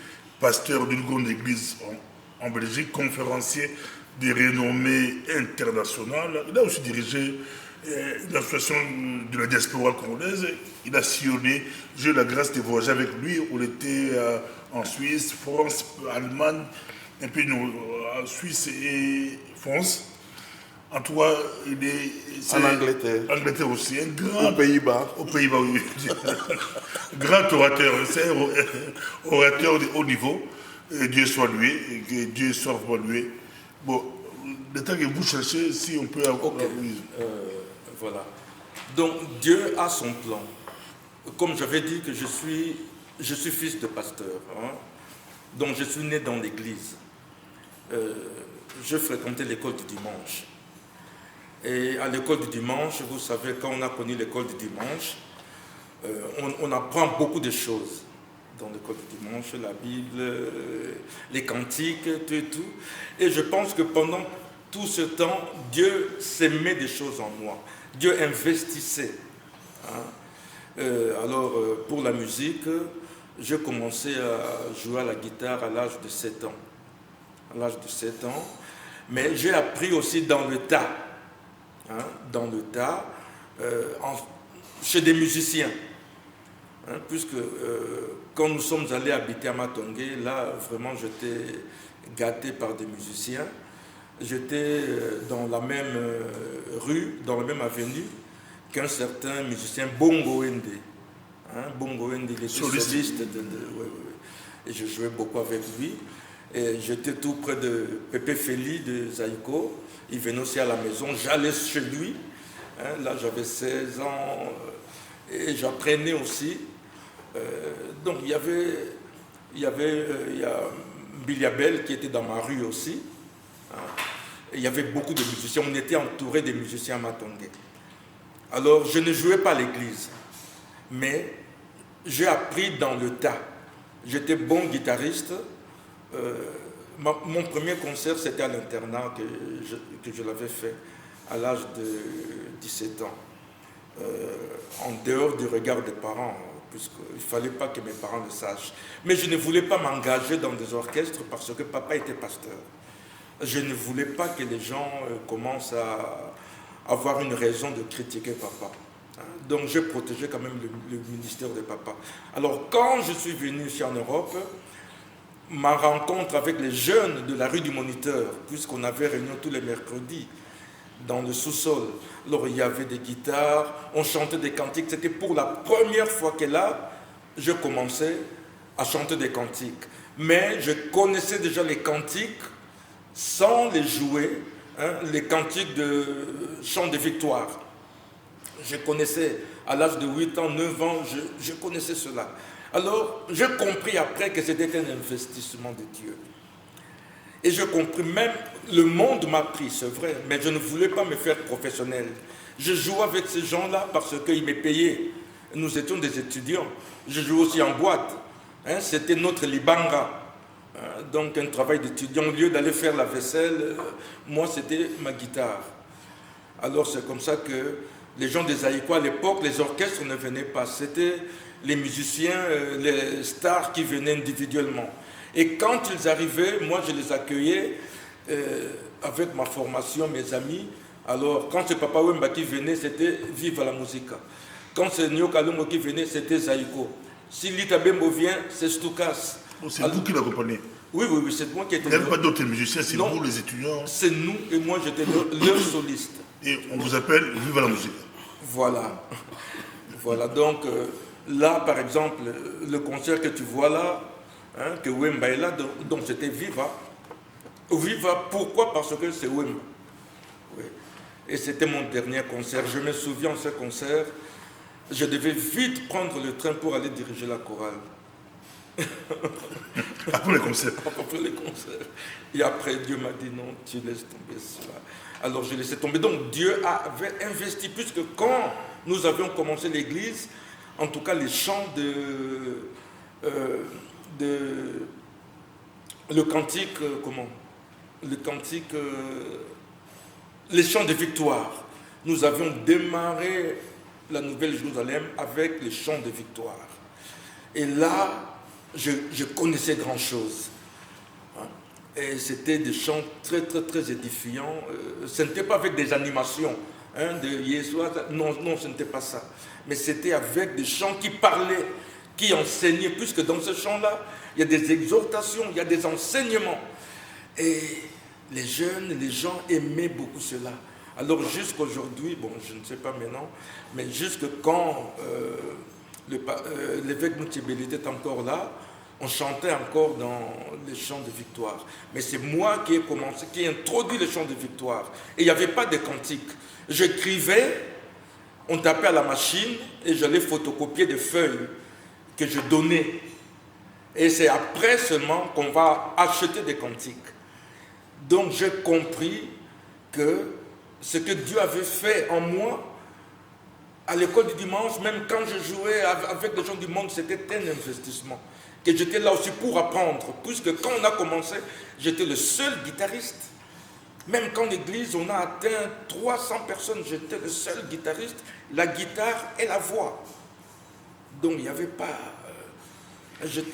pasteur d'une grande église en Belgique, conférencier de renommée internationale. Il a aussi dirigé une association de la diaspora congolaise. Il a sillonné, j'ai eu la grâce de voyager avec lui. On était en Suisse, France, Allemagne, un peu en Suisse et France. En tout cas, il est en Angleterre. Angleterre aussi. Un grand, aux Pays-Bas. Aux Pays-Bas, oui. Grand orateur. C'est un orateur de haut niveau. Et Dieu soit lui. Et que Dieu soit vraiment lui. Bon, le temps que vous cherchez, si on peut avoir. Okay. Voilà. Donc, Dieu a son plan. Comme j'avais dit que je suis fils de pasteur. Hein? Donc, je suis né dans l'église. Je fréquentais l'école du dimanche. Et à l'école du dimanche, vous savez, quand on a connu l'école du dimanche, on apprend beaucoup de choses dans l'école du dimanche, la Bible, les cantiques, tout et tout. Et je pense que pendant tout ce temps, Dieu s'aimait des choses en moi. Dieu investissait. Hein. Alors, pour la musique, j'ai commencé à jouer à la guitare à l'âge de 7 ans. À l'âge de 7 ans. Mais j'ai appris aussi dans le tas. Hein, dans le tas, chez des musiciens. Hein, puisque quand nous sommes allés habiter à Matongé, là, vraiment, j'étais gâté par des musiciens. J'étais dans la même rue, dans la même avenue qu'un certain musicien Bongo Wende. Hein, Bongo Wende, il était soliste. Et je jouais beaucoup avec lui. Et j'étais tout près de Pépé Feli de Zaïko. Il venait aussi à la maison, j'allais chez lui. Hein, là, j'avais 16 ans et j'apprenais aussi. Donc, il y a Biliabel qui était dans ma rue aussi. Hein, et il y avait beaucoup de musiciens. On était entouré des musiciens matongais. Alors, je ne jouais pas à l'église, mais j'ai appris dans le tas. J'étais bon guitariste. Mon premier concert, c'était à l'internat que je l'avais fait à l'âge de 17 ans, en dehors du regard des parents, puisqu'il ne fallait pas que mes parents le sachent. Mais je ne voulais pas m'engager dans des orchestres parce que papa était pasteur. Je ne voulais pas que les gens commencent à avoir une raison de critiquer papa. Donc j'ai protégé quand même le ministère de papa. Alors quand je suis venu ici en Europe, ma rencontre avec les jeunes de la rue du Moniteur, puisqu'on avait réunion tous les mercredis dans le sous-sol. Alors il y avait des guitares, on chantait des cantiques. C'était pour la première fois que là, je commençais à chanter des cantiques. Mais je connaissais déjà les cantiques sans les jouer, hein, les cantiques de chant de victoire. Je connaissais à l'âge de 8 ans, 9 ans, je connaissais cela. Alors, j'ai compris après que c'était un investissement de Dieu. Et j'ai compris, même le monde m'a pris, c'est vrai, mais je ne voulais pas me faire professionnel. Je jouais avec ces gens-là parce qu'ils me payaient. Nous étions des étudiants. Je jouais aussi en boîte. Hein, c'était notre libanga. Donc un travail d'étudiant, au lieu d'aller faire la vaisselle, moi c'était ma guitare. Alors c'est comme ça que les gens des Haïko à l'époque, les orchestres ne venaient pas, c'était les musiciens, les stars qui venaient individuellement. Et quand ils arrivaient, moi je les accueillais avec ma formation, mes amis. Alors quand c'est Papa Wemba qui venait, c'était Vive la Musica. Quand c'est Nyo Kalongo qui venait, c'était Zaïko. Si Lita Bembo vient, c'est Stoukas. C'est vous qui l'accompagnez? Oui, c'est moi qui étais... Il n'y avait pas d'autres musiciens, c'est vous les étudiants? C'est nous, et moi j'étais leur soliste. Et on vous appelle Vive la Musique. Voilà. Voilà, donc là, par exemple, le concert que tu vois là, hein, que Wemba est là, donc c'était Viva. Viva, pourquoi? Parce que c'est Wemba. Oui. Et c'était mon dernier concert. Je me souviens de ce concert, je devais vite prendre le train pour aller diriger la chorale. Après les concerts. Après les concerts. Et après, Dieu m'a dit non, tu laisses tomber cela. Alors je laissais tomber. Donc Dieu avait investi, puisque quand nous avions commencé l'église, en tout cas les chants le cantique, comment? Le cantique, les chants de victoire. Nous avions démarré la Nouvelle Jérusalem avec les chants de victoire. Et là, je connaissais grand chose. Et c'était des chants très, très, très édifiants. Ce n'était pas avec des animations, hein, de Yeshua. Non, ce n'était pas ça. Mais c'était avec des chants qui parlaient, qui enseignaient, puisque dans ce chant-là, il y a des exhortations, il y a des enseignements. Et les jeunes, les gens aimaient beaucoup cela. Alors jusqu'aujourd'hui, bon, je ne sais pas maintenant, mais jusque quand l'évêque Moutibeli était encore là, on chantait encore dans les chants de victoire. Mais c'est moi qui ai commencé, qui ai introduit les chants de victoire. Et il n'y avait pas de cantiques. J'écrivais, on tapait à la machine et j'allais photocopier des feuilles que je donnais. Et c'est après seulement qu'on va acheter des cantiques. Donc j'ai compris que ce que Dieu avait fait en moi, à l'école du dimanche, même quand je jouais avec les gens du monde, c'était un investissement. Que j'étais là aussi pour apprendre, puisque quand on a commencé, j'étais le seul guitariste. Même quand l'église, on a atteint 300 personnes, j'étais le seul guitariste, la guitare et la voix. Donc il n'y avait pas...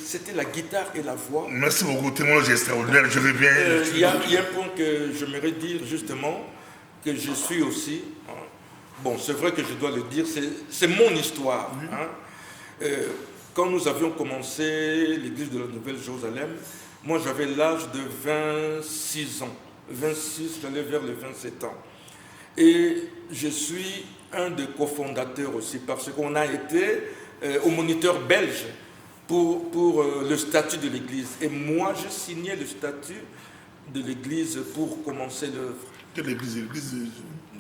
c'était la guitare et la voix. Merci beaucoup, témoignage extraordinaire, je reviens. Il y a un point que j'aimerais dire justement, que je suis aussi... Bon, c'est vrai que je dois le dire, c'est mon histoire. Oui. Hein. Quand nous avions commencé l'église de la Nouvelle Jérusalem, moi j'avais l'âge de 26 ans. 26, j'allais vers les 27 ans. Et je suis un des cofondateurs aussi, parce qu'on a été au moniteur belge pour le statut de l'église. Et moi, j'ai signé le statut de l'église pour commencer l'œuvre. Quelle église?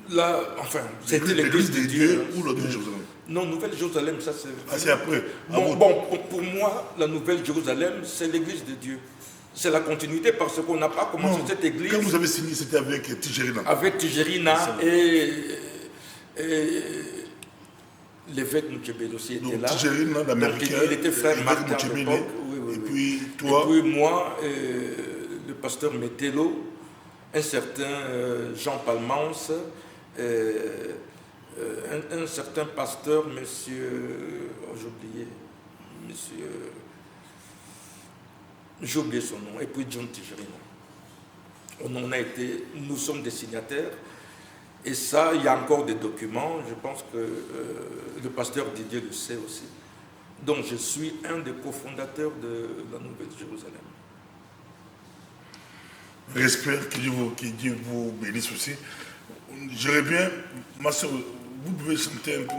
Là, enfin, c'était l'église de Dieu. Ou la Nouvelle Jérusalem? Non, Nouvelle Jérusalem, ça c'est... Ah, c'est après. Bon, pour moi, la Nouvelle Jérusalem, c'est l'église de Dieu. C'est la continuité parce qu'on n'a pas commencé cette église... Quand vous avez signé, c'était avec Tijerina. Avec Tijerina et l'évêque Moutibeli aussi était là. Tijerina, l'américain. Il était frère Martin à l'époque. Et puis toi... Et puis moi, le pasteur Métello, un certain Jean Palmance, un certain pasteur, monsieur, j'ai oublié, j'ai oublié son nom, et puis John Tijerina. On en a été, nous sommes des signataires, et ça, il y a encore des documents, je pense que le pasteur Didier le sait aussi. Donc je suis un des cofondateurs de la Nouvelle Jérusalem. J'espère que Dieu vous bénisse aussi. Je reviens, ma soeur, vous pouvez chanter un peu.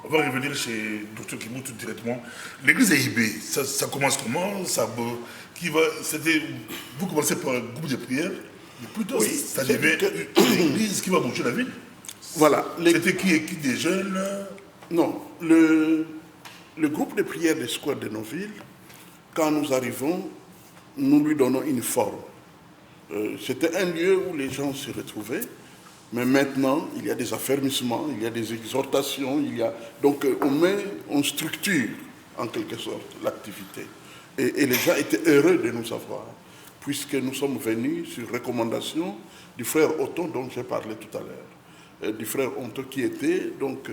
On va revenir chez Dr Kimou tout directement. L'église AIB, ça commence comment? Vous commencez par un groupe de prière, mais plutôt oui, ça devient une église qui va bouger la ville. Voilà. C'était qui des jeunes? Non, le groupe de prière des squares de nos villes, quand nous arrivons, nous lui donnons une forme. C'était un lieu où les gens se retrouvaient, mais maintenant, il y a des affermissements, il y a des exhortations, donc on structure en quelque sorte l'activité. Et les gens étaient heureux de nous avoir. puisque nous sommes venus sur recommandation du frère Otto dont j'ai parlé tout à l'heure. Du frère Otto qui était donc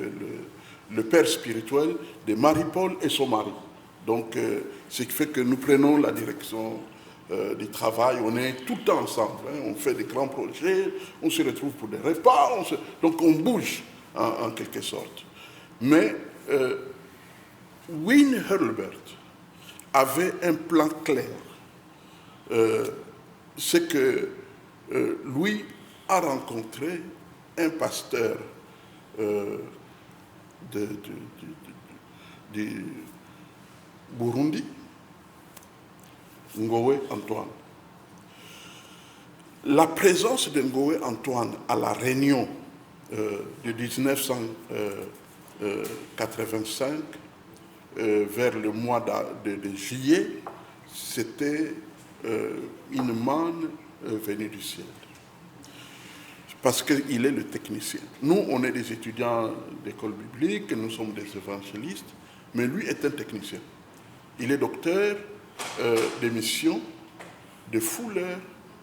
le père spirituel de Marie-Paul et son mari. Donc, ce qui fait que nous prenons la direction du travail, on est tout le temps ensemble, hein, on fait des grands projets, on se retrouve pour des repas, donc on bouge en quelque sorte. Mais Wynne Hurlbert avait un plan clair. C'est que lui a rencontré un pasteur du Burundi, Ngowe Antoine. La présence de Ngowe Antoine à la réunion de 1985, vers le mois de juillet, c'était une manne venue du ciel. Parce qu'il est le technicien. Nous, on est des étudiants d'école biblique, nous sommes des évangélistes, mais lui est un technicien. Il est docteur de mission de Fuller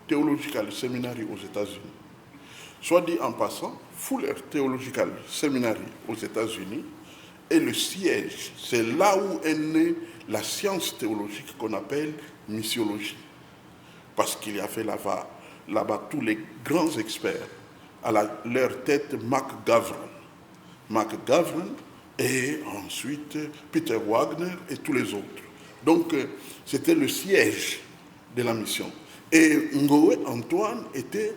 Theological Seminary aux États-Unis. Soit dit en passant, Fuller Theological Seminary aux États-Unis est le siège, c'est là où est née la science théologique qu'on appelle missiologie. Parce qu'il y avait là-bas tous les grands experts, à leur tête McGavran et ensuite Peter Wagner et tous les autres. Donc c'était le siège de la mission. Et Ngowe Antoine était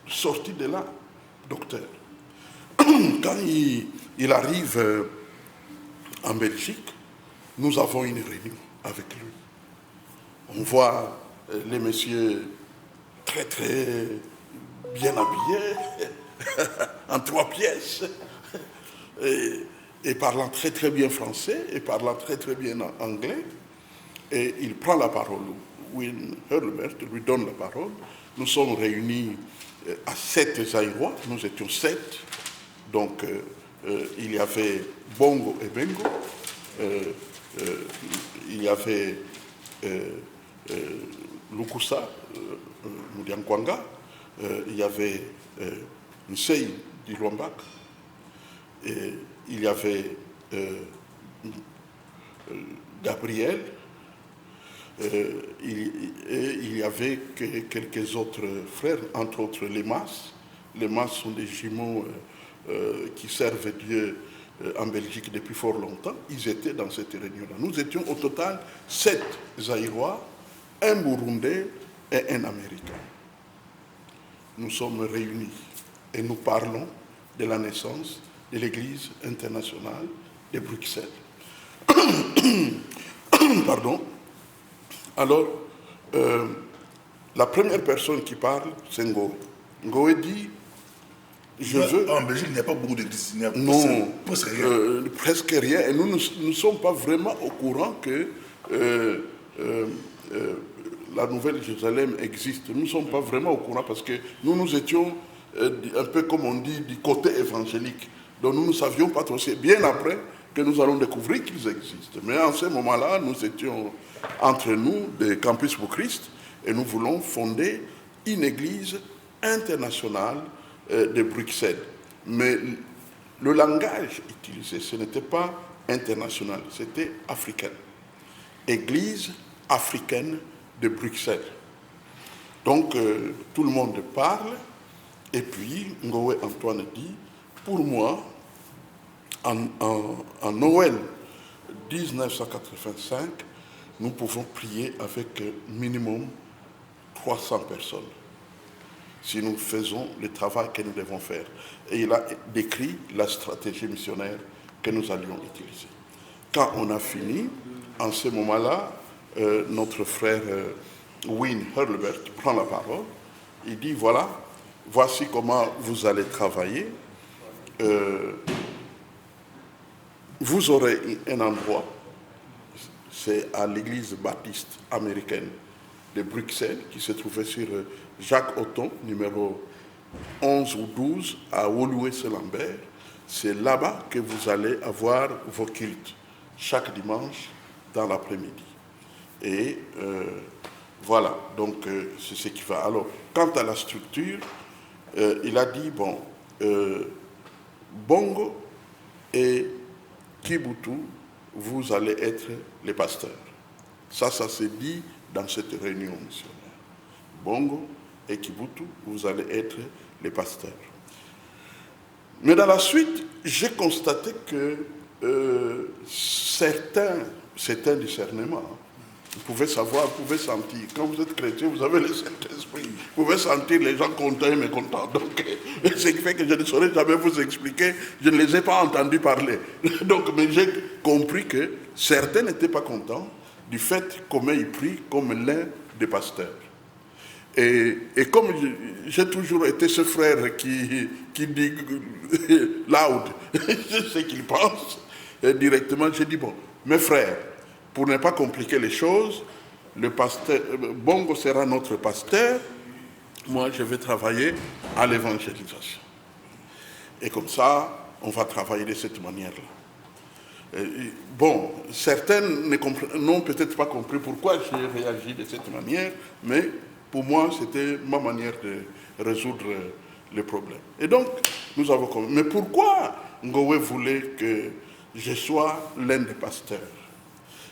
sorti de là, docteur. Quand il arrive en Belgique, nous avons une réunion avec lui. On voit les messieurs très très bien habillés, en 3 pièces, et parlant très très bien français, et parlant très très bien anglais. Et il prend la parole. Wynne Hurlbert lui donne la parole. Nous sommes réunis à 7 Zaïrois, nous étions 7. Donc il y avait Bongo et Bengo, il y avait Lukusa, Mudiankwanga, il y avait Nsei Dilwambak, et il y avait Gabriel, il y avait quelques autres frères, entre autres les Mas. Les Mas sont des jumeaux qui servent Dieu en Belgique depuis fort longtemps. Ils étaient dans cette réunion-là. Nous étions au total 7 Zaïrois, un Burundais et un Américain. Nous sommes réunis et nous parlons de la naissance de l'Église internationale de Bruxelles. Pardon. Alors, la première personne qui parle, c'est Ngowe. Ngowe dit, je veux... En Belgique, il n'y a pas beaucoup d'églises. Non, presque rien. Presque rien. Et nous ne sommes pas vraiment au courant que la Nouvelle Jérusalem existe. Nous ne sommes pas vraiment au courant parce que nous étions un peu, comme on dit, du côté évangélique. Donc nous ne savions pas trop. C'est bien après que nous allons découvrir qu'ils existent. Mais en ce moment-là, nous étions entre nous des Campus pour Christ et nous voulons fonder une église internationale de Bruxelles. Mais le langage utilisé, ce n'était pas international, c'était africain. Église africaine de Bruxelles. Donc tout le monde parle et puis Ngowe Antoine dit, pour moi, en Noël 1985, nous pouvons prier avec minimum 300 personnes si nous faisons le travail que nous devons faire. Et il a décrit la stratégie missionnaire que nous allions utiliser. Quand on a fini, en ce moment-là, notre frère Wynne Hurlbert prend la parole. Il dit, voilà, voici comment vous allez travailler. Vous aurez un endroit, c'est à l'église baptiste américaine de Bruxelles, qui se trouvait sur Jacques Otton, numéro 11 ou 12, à Woluwe-Selambert. C'est là-bas que vous allez avoir vos cultes, chaque dimanche dans l'après-midi. Et voilà, donc c'est ce qui va. Alors, quant à la structure, il a dit, bon, Bongo et Kibutu, vous allez être les pasteurs. Ça s'est dit dans cette réunion missionnaire. Bongo et Kibutu, vous allez être les pasteurs. Mais dans la suite, j'ai constaté que certains discernements, vous pouvez savoir, vous pouvez sentir. Quand vous êtes chrétien, vous avez le Saint-Esprit. Vous pouvez sentir les gens contents et mécontents. Donc, ce qui fait que je ne saurais jamais vous expliquer. Je ne les ai pas entendus parler. Donc, mais j'ai compris que certains n'étaient pas contents du fait comment ils prient comme l'un des pasteurs. Et comme j'ai toujours été ce frère qui dit loud ce qu'il pense, directement, j'ai dit, bon, mes frères, pour ne pas compliquer les choses, le pasteur, Bongo sera notre pasteur, moi je vais travailler à l'évangélisation. Et comme ça, on va travailler de cette manière-là. Bon, certains n'ont peut-être pas compris pourquoi j'ai réagi de cette manière, mais pour moi, c'était ma manière de résoudre les problèmes. Et donc, nous avons compris. Mais pourquoi Ngowe voulait que je sois l'un des pasteurs?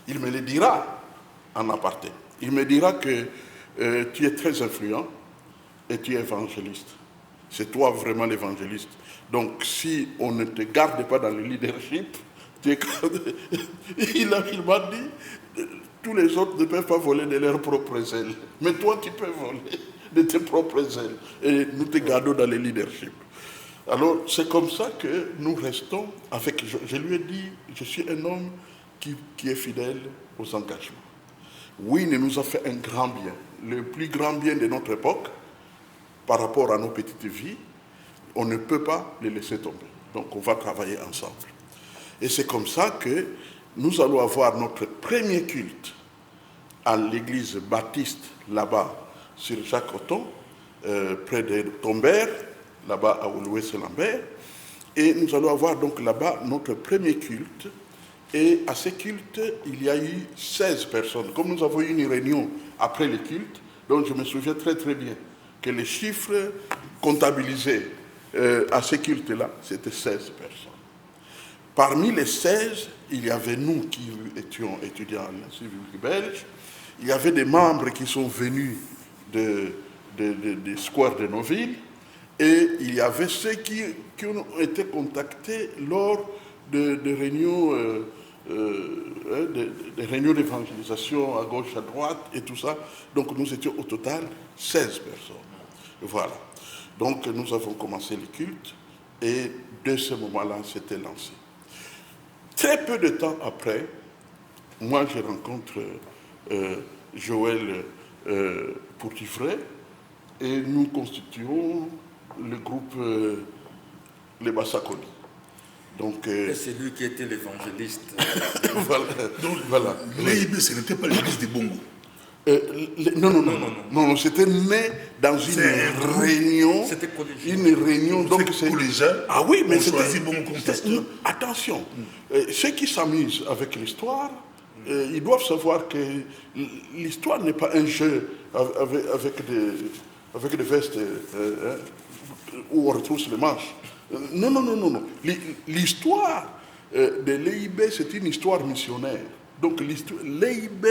Il me le dira en aparté. Il me dira que tu es très influent et tu es évangéliste. C'est toi vraiment l'évangéliste. Donc, si on ne te garde pas dans le leadership, il m'a dit, tous les autres ne peuvent pas voler de leurs propres ailes. Mais toi, tu peux voler de tes propres ailes. Et nous te gardons dans le leadership. Alors, c'est comme ça que nous restons avec... Je lui ai dit, je suis un homme qui est fidèle aux engagements. Oui, il nous a fait un grand bien. Le plus grand bien de notre époque, par rapport à nos petites vies, on ne peut pas les laisser tomber. Donc, on va travailler ensemble. Et c'est comme ça que nous allons avoir notre premier culte à l'église baptiste, là-bas, sur Jacques-Othon, près de Tombert, là-bas à Ouloué-Lambert. Et nous allons avoir donc là-bas notre premier culte. Et à ce culte, il y a eu 16 personnes. Comme nous avons eu une réunion après le culte, donc je me souviens très très bien que les chiffres comptabilisés à ce culte-là, c'était 16 personnes. Parmi les 16, il y avait nous qui étions étudiants à l'Institut belge. Il y avait des membres qui sont venus des squares de nos villes. Et il y avait ceux qui ont été contactés lors de réunions, des réunions d'évangélisation à gauche, à droite et tout ça. Donc nous étions au total 16 personnes. Voilà. Donc nous avons commencé le culte et de ce moment-là, c'était lancé. Très peu de temps après, moi je rencontre Joël Poutifray et nous constituons le groupe Les Bassakoli. Donc, et c'est lui qui était l'évangéliste. Voilà. Donc, voilà. L'EIB, ce n'était pas l'église de Bongo. Non, c'était né dans une réunion. C'était collégial. Une réunion. Donc c'est collégial. Ah oui, mais on choisit Bongo comme pasteur. Attention, ceux qui s'amusent avec l'histoire, ils doivent savoir que l'histoire n'est pas un jeu avec des vestes où on retrousse les manches. Non. L'histoire de l'EIB, c'est une histoire missionnaire. Donc l'EIB,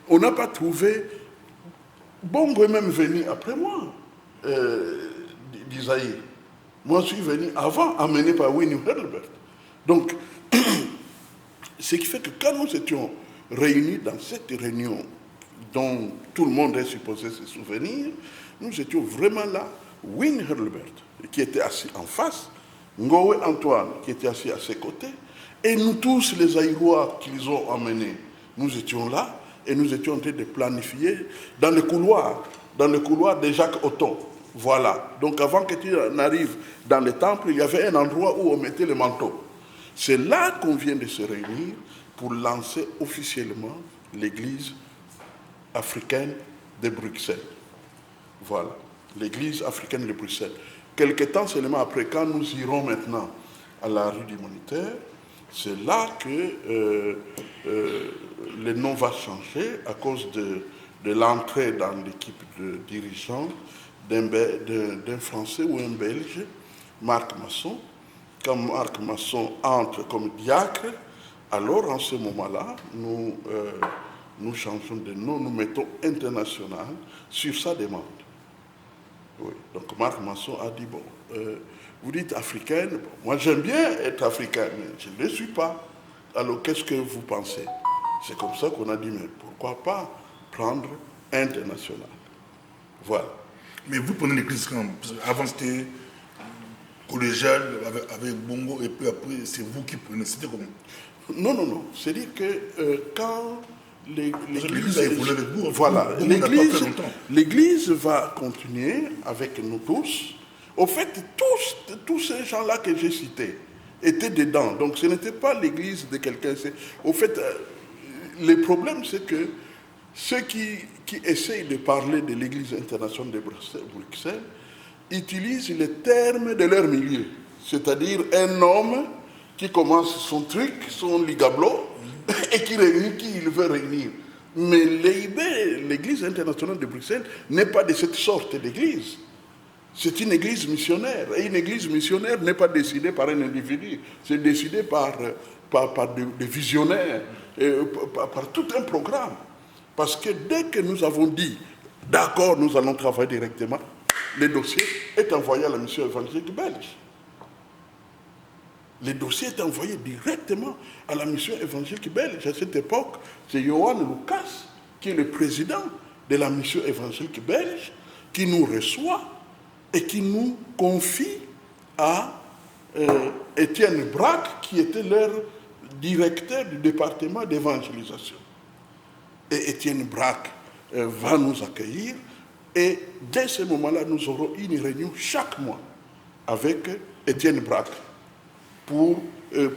on n'a pas trouvé... Bongo est même venu après moi, d'Isaïe. Moi, je suis venu avant, amené par Winnie Hurlbert. Donc, ce qui fait que quand nous étions réunis dans cette réunion dont tout le monde est supposé se souvenir, nous étions vraiment là. Winnie Hurlbert, qui était assis en face, Ngowe Antoine, qui était assis à ses côtés, et nous tous, les Aïrois qu'ils ont emmenés, nous étions là, et nous étions en train de planifier dans le couloir de Jacques-Othon. Voilà. Donc avant que tu n'arrives dans le temple, il y avait un endroit où on mettait le manteau. C'est là qu'on vient de se réunir pour lancer officiellement l'église africaine de Bruxelles. Voilà. L'église africaine de Bruxelles. Quelque temps seulement après, quand nous irons maintenant à la rue du Moniteur, C'est là que le nom va changer à cause de l'entrée dans l'équipe de dirigeants d'un Français ou un Belge, Marc Masson. Quand Marc Masson entre comme diacre, alors en ce moment-là, nous changeons de nom, nous mettons international sur sa demande. Oui. Donc Marc Masson a dit, bon, vous dites africaine, bon, moi j'aime bien être africain, mais je ne le suis pas. Alors qu'est-ce que vous pensez? C'est comme ça qu'on a dit, mais pourquoi pas prendre international? Voilà. Mais vous prenez l'église quand? Avant c'était collégial avec Bongo et puis après c'est vous qui prenez. C'était comment? Non. C'est-à-dire que quand l'église a évolué avec vous. Voilà, l'église va continuer avec nous tous. Au fait, tous ces gens-là que j'ai cités étaient dedans. Donc ce n'était pas l'église de quelqu'un. Au fait, le problème c'est que ceux qui essayent de parler de l'église internationale de Bruxelles utilisent les termes de leur milieu. C'est-à-dire un homme qui commence son truc, son ligablo, et qui réunit qui il veut réunir. Mais l'EIB, l'église internationale de Bruxelles, n'est pas de cette sorte d'église. C'est une église missionnaire. Et une église missionnaire n'est pas décidée par un individu. C'est décidé par des visionnaires, par tout un programme. Parce que dès que nous avons dit, d'accord, nous allons travailler directement, le dossier est envoyé à la mission évangélique belge. Le dossier est envoyé directement à la mission évangélique belge. À cette époque, c'est Johan Lucas, qui est le président de la mission évangélique belge, qui nous reçoit et qui nous confie à Étienne Braque, qui était leur directeur du département d'évangélisation. Et Étienne Braque va nous accueillir, et dès ce moment-là, nous aurons une réunion chaque mois avec Étienne Braque pour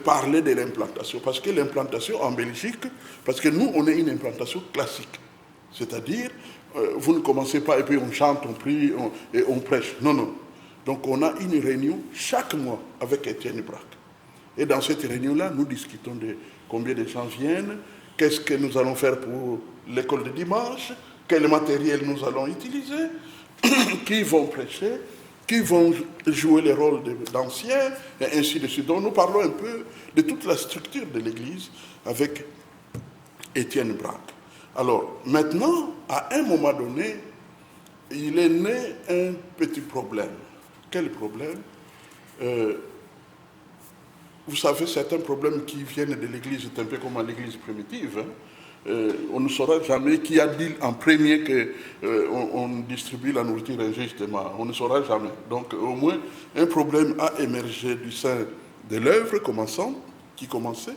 parler de l'implantation. Parce que l'implantation en Belgique, parce que nous, on est une implantation classique. C'est-à-dire, vous ne commencez pas et puis on chante, on prie et on prêche. Non. Donc on a une réunion chaque mois avec Étienne Braque. Et dans cette réunion-là, nous discutons de combien de gens viennent, qu'est-ce que nous allons faire pour l'école de dimanche, quel matériel nous allons utiliser, qui vont prêcher, qui vont jouer le rôle d'anciens, et ainsi de suite. Donc nous parlons un peu de toute la structure de l'Église avec Étienne Braque. Alors maintenant, à un moment donné, il est né un petit problème. Quel problème? Vous savez, certains problèmes qui viennent de l'Église, c'est un peu comme à l'Église primitive. On ne saura jamais qui a dit en premier qu'on distribue la nourriture injustement. On ne saura jamais. Donc au moins, un problème a émergé du sein de l'œuvre qui commençait,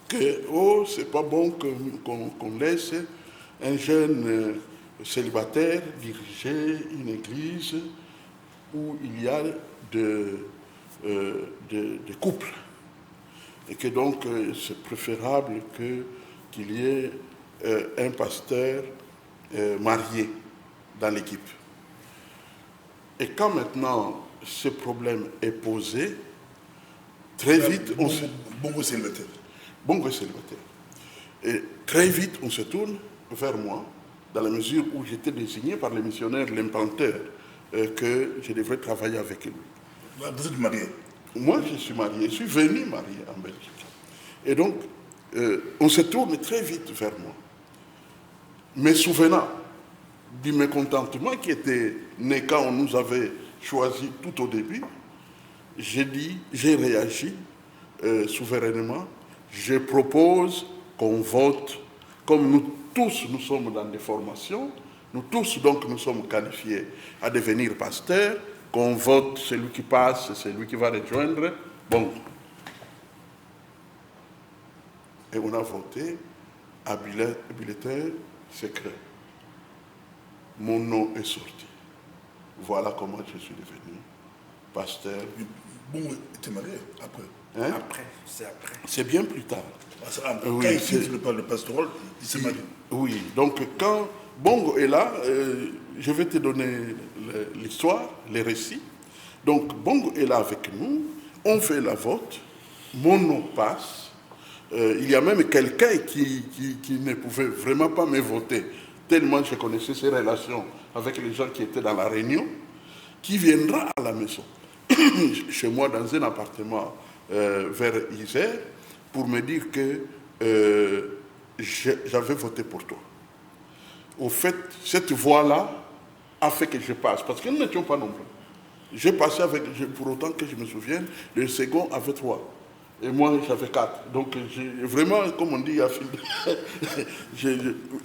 que c'est pas bon qu'on laisse un jeune célibataire diriger une église où il y a de couples. Et que donc c'est préférable qu'il y ait un pasteur marié dans l'équipe. Et quand maintenant ce problème est posé, très vite on se... Bongo célibataire. Bongo célibataire. Et très vite on se tourne vers moi, dans la mesure où j'étais désigné par les missionnaires, l'implanteur, que je devrais travailler avec lui. Vous êtes marié? Moi, je suis marié. Je suis venu marié en Belgique. Et donc, on se tourne très vite vers moi. Me souvenant du mécontentement qui était né quand on nous avait choisi tout au début, j'ai réagi souverainement. Je propose qu'on vote, comme nous tous, nous sommes dans des formations, nous tous donc nous sommes qualifiés à devenir pasteurs, qu'on vote celui qui passe, celui qui va rejoindre. Bon. Et on a voté à bulletin secret. Mon nom est sorti. Voilà comment je suis devenu pasteur. Bon, tu es marié après? Hein? Après, c'est après. C'est bien plus tard. Quand il quitte le pastoral, il s'est marié. Oui, donc quand Bongo est là, je vais te donner l'histoire, les récits. Donc Bongo est là avec nous, on fait la vote. mon nom passe. Il y a même quelqu'un qui ne pouvait vraiment pas me voter, tellement je connaissais ses relations avec les gens qui étaient dans la réunion, qui viendra à la maison, chez moi dans un appartement vers Isère, pour me dire que j'avais voté pour toi. Au fait, cette voix-là a fait que je passe, parce que nous n'étions pas nombreux. J'ai passé avec, pour autant que je me souvienne, le second avait 3. Et moi, j'avais 4. Donc, vraiment, comme on dit,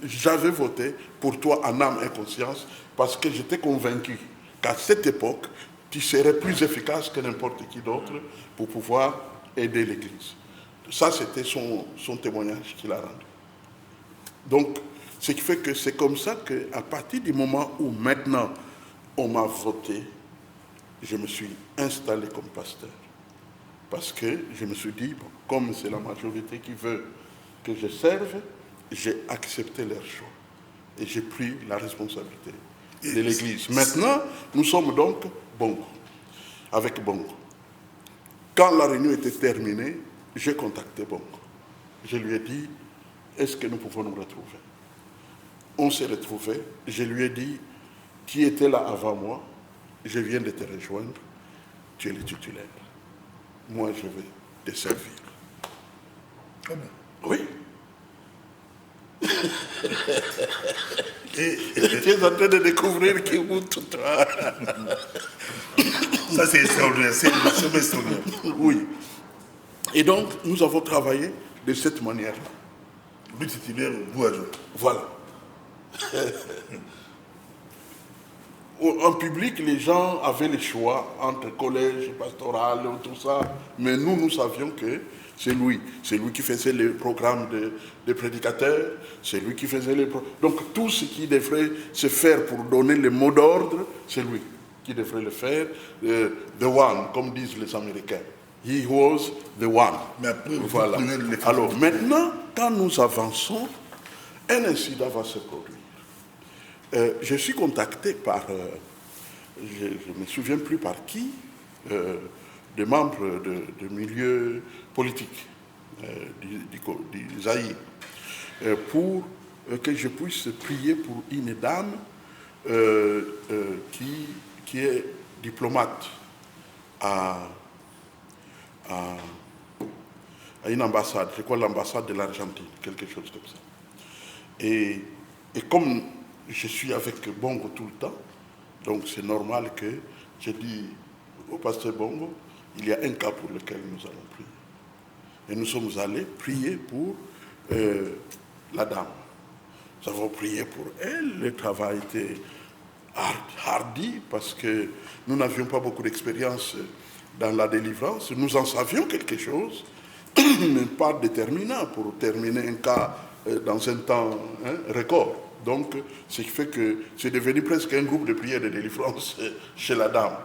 j'avais voté pour toi en âme et conscience, parce que j'étais convaincu qu'à cette époque, tu serais plus efficace que n'importe qui d'autre pour pouvoir aider l'Église. Ça, c'était son témoignage qu'il a rendu. Donc, ce qui fait que c'est comme ça qu'à partir du moment où maintenant on m'a voté, je me suis installé comme pasteur. Parce que je me suis dit, bon, comme c'est la majorité qui veut que je serve, j'ai accepté leur choix. Et j'ai pris la responsabilité de l'Église. Maintenant, nous sommes donc Bongo, avec Bongo. Quand la réunion était terminée, j'ai contacté Bongo. Je lui ai dit, est-ce que nous pouvons nous retrouver? On s'est retrouvés. Je lui ai dit, qui était là avant moi, je viens de te rejoindre, tu es le titulaire. Moi, je vais te servir. Ah bon? Oui. Et tu es en train de découvrir qui vous tout. Ça, c'est extraordinaire. C'est extraordinaire. Oui. Et donc, nous avons travaillé de cette manière-là. Le titulaire, vous adjoint. Voilà. En public, les gens avaient le choix entre collège, pastoral, tout ça. Mais nous savions que c'est lui. C'est lui qui faisait les programmes de prédicateurs. C'est lui qui faisait les programmes. Donc, tout ce qui devrait se faire pour donner le mot d'ordre, c'est lui qui devrait le faire. The one, comme disent les Américains. He was the one. Mais après, voilà. Alors, maintenant, quand nous avançons, un incident va se produire. Je suis contacté par, je ne me souviens plus par qui, des membres de milieu politique du Zaïre, pour que je puisse prier pour une dame qui est diplomate à une ambassade, je crois l'ambassade de l'Argentine, quelque chose comme ça. Et comme je suis avec Bongo tout le temps, donc c'est normal que je dis au pasteur Bongo, il y a un cas pour lequel nous allons prier. Et nous sommes allés prier pour la dame. Nous avons prié pour elle, le travail était hardi parce que nous n'avions pas beaucoup d'expérience dans la délivrance. Nous en savions quelque chose, mais pas déterminant pour terminer un cas dans un temps record. Donc, ce qui fait que c'est devenu presque un groupe de prière de délivrance chez la dame.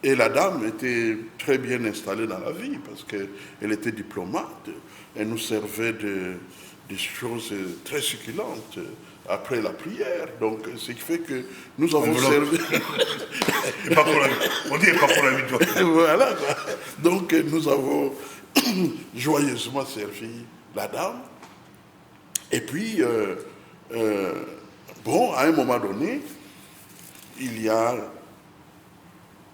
Et la dame était très bien installée dans la vie parce qu'elle était diplomate. Elle nous servait des choses très succulentes après la prière. Donc, ce qui fait que nous avons servi... On dit pas pour la vie. Voilà. Donc, nous avons joyeusement servi la dame. Et puis... bon, à un moment donné, il y a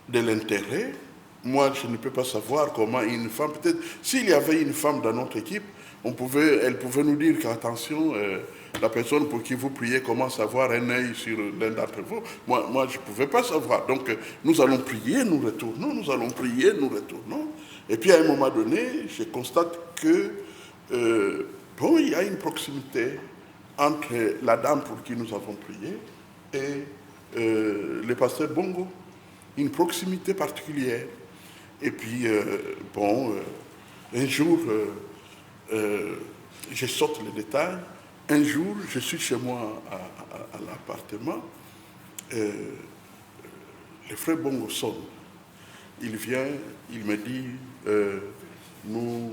de l'intérêt. Moi, je ne peux pas savoir comment une femme, peut-être, s'il y avait une femme dans notre équipe, elle pouvait nous dire qu'attention, la personne pour qui vous priez commence à avoir un œil sur l'un d'entre vous. Moi, je ne pouvais pas savoir. Donc, nous allons prier, nous retournons, nous allons prier, nous retournons. Et puis, à un moment donné, je constate que, bon, il y a une proximité entre la dame pour qui nous avons prié et le pasteur Bongo, une proximité particulière. Et puis, bon, un jour, je saute les détails, un jour, je suis chez moi à l'appartement, le frère Bongo sonne. Il vient, il me dit, nous...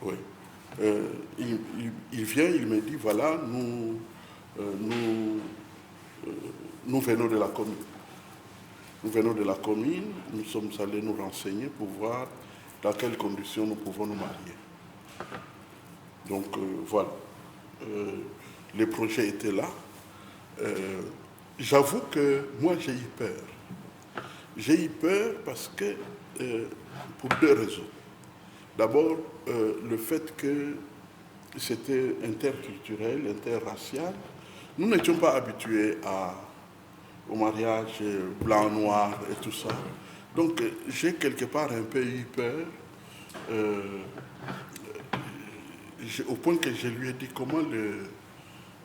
oui. Il vient, il me dit, voilà, nous venons de la commune. Nous venons de la commune, nous sommes allés nous renseigner pour voir dans quelles conditions nous pouvons nous marier. Donc voilà, les projets étaient là. J'avoue que moi j'ai eu peur. J'ai eu peur parce que, pour deux raisons. D'abord, le fait que c'était interculturel, interracial. Nous n'étions pas habitués au mariage blanc, noir et tout ça. Donc j'ai quelque part un peu eu peur, au point que je lui ai dit comment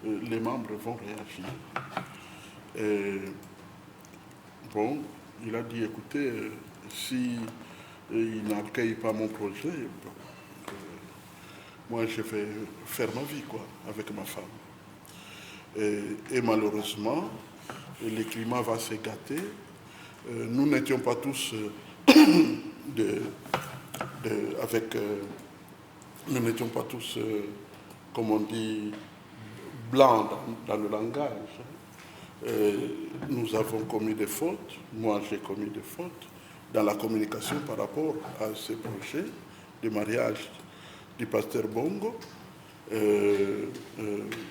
les membres vont réagir. Bon, il a dit, écoutez, si il n'accueille pas mon projet, moi je vais faire ma vie quoi, avec ma femme. Et malheureusement, le climat va se gâter. Nous n'étions pas tous nous n'étions pas tous, comme on dit, blancs dans le langage. Nous avons commis des fautes, moi j'ai commis des fautes dans la communication par rapport à ce projet de mariage du pasteur Bongo.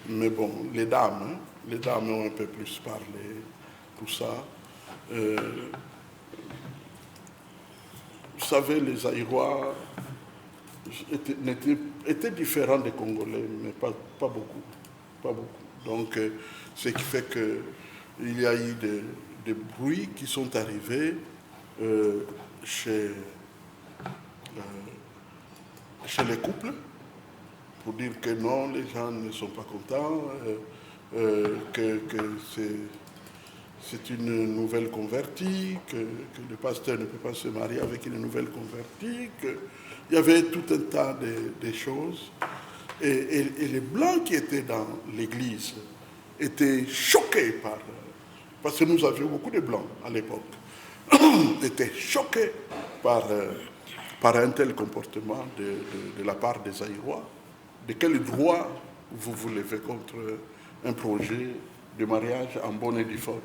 Mais bon, les dames ont un peu plus parlé, tout ça. Vous savez, les Aïrois étaient différents des Congolais, mais pas beaucoup. Pas beaucoup. Donc, ce qui fait qu'il y a eu des bruits qui sont arrivés chez les couples, pour dire que non, les gens ne sont pas contents, que c'est une nouvelle convertie, que le pasteur ne peut pas se marier avec une nouvelle convertie, qu'il y avait tout un tas de choses. Et les Blancs qui étaient dans l'église étaient choqués parce que nous avions beaucoup de Blancs à l'époque, étaient choqués par un tel comportement de la part des Aïrois. De quel droit vous levez contre un projet de mariage en bonne et due forme?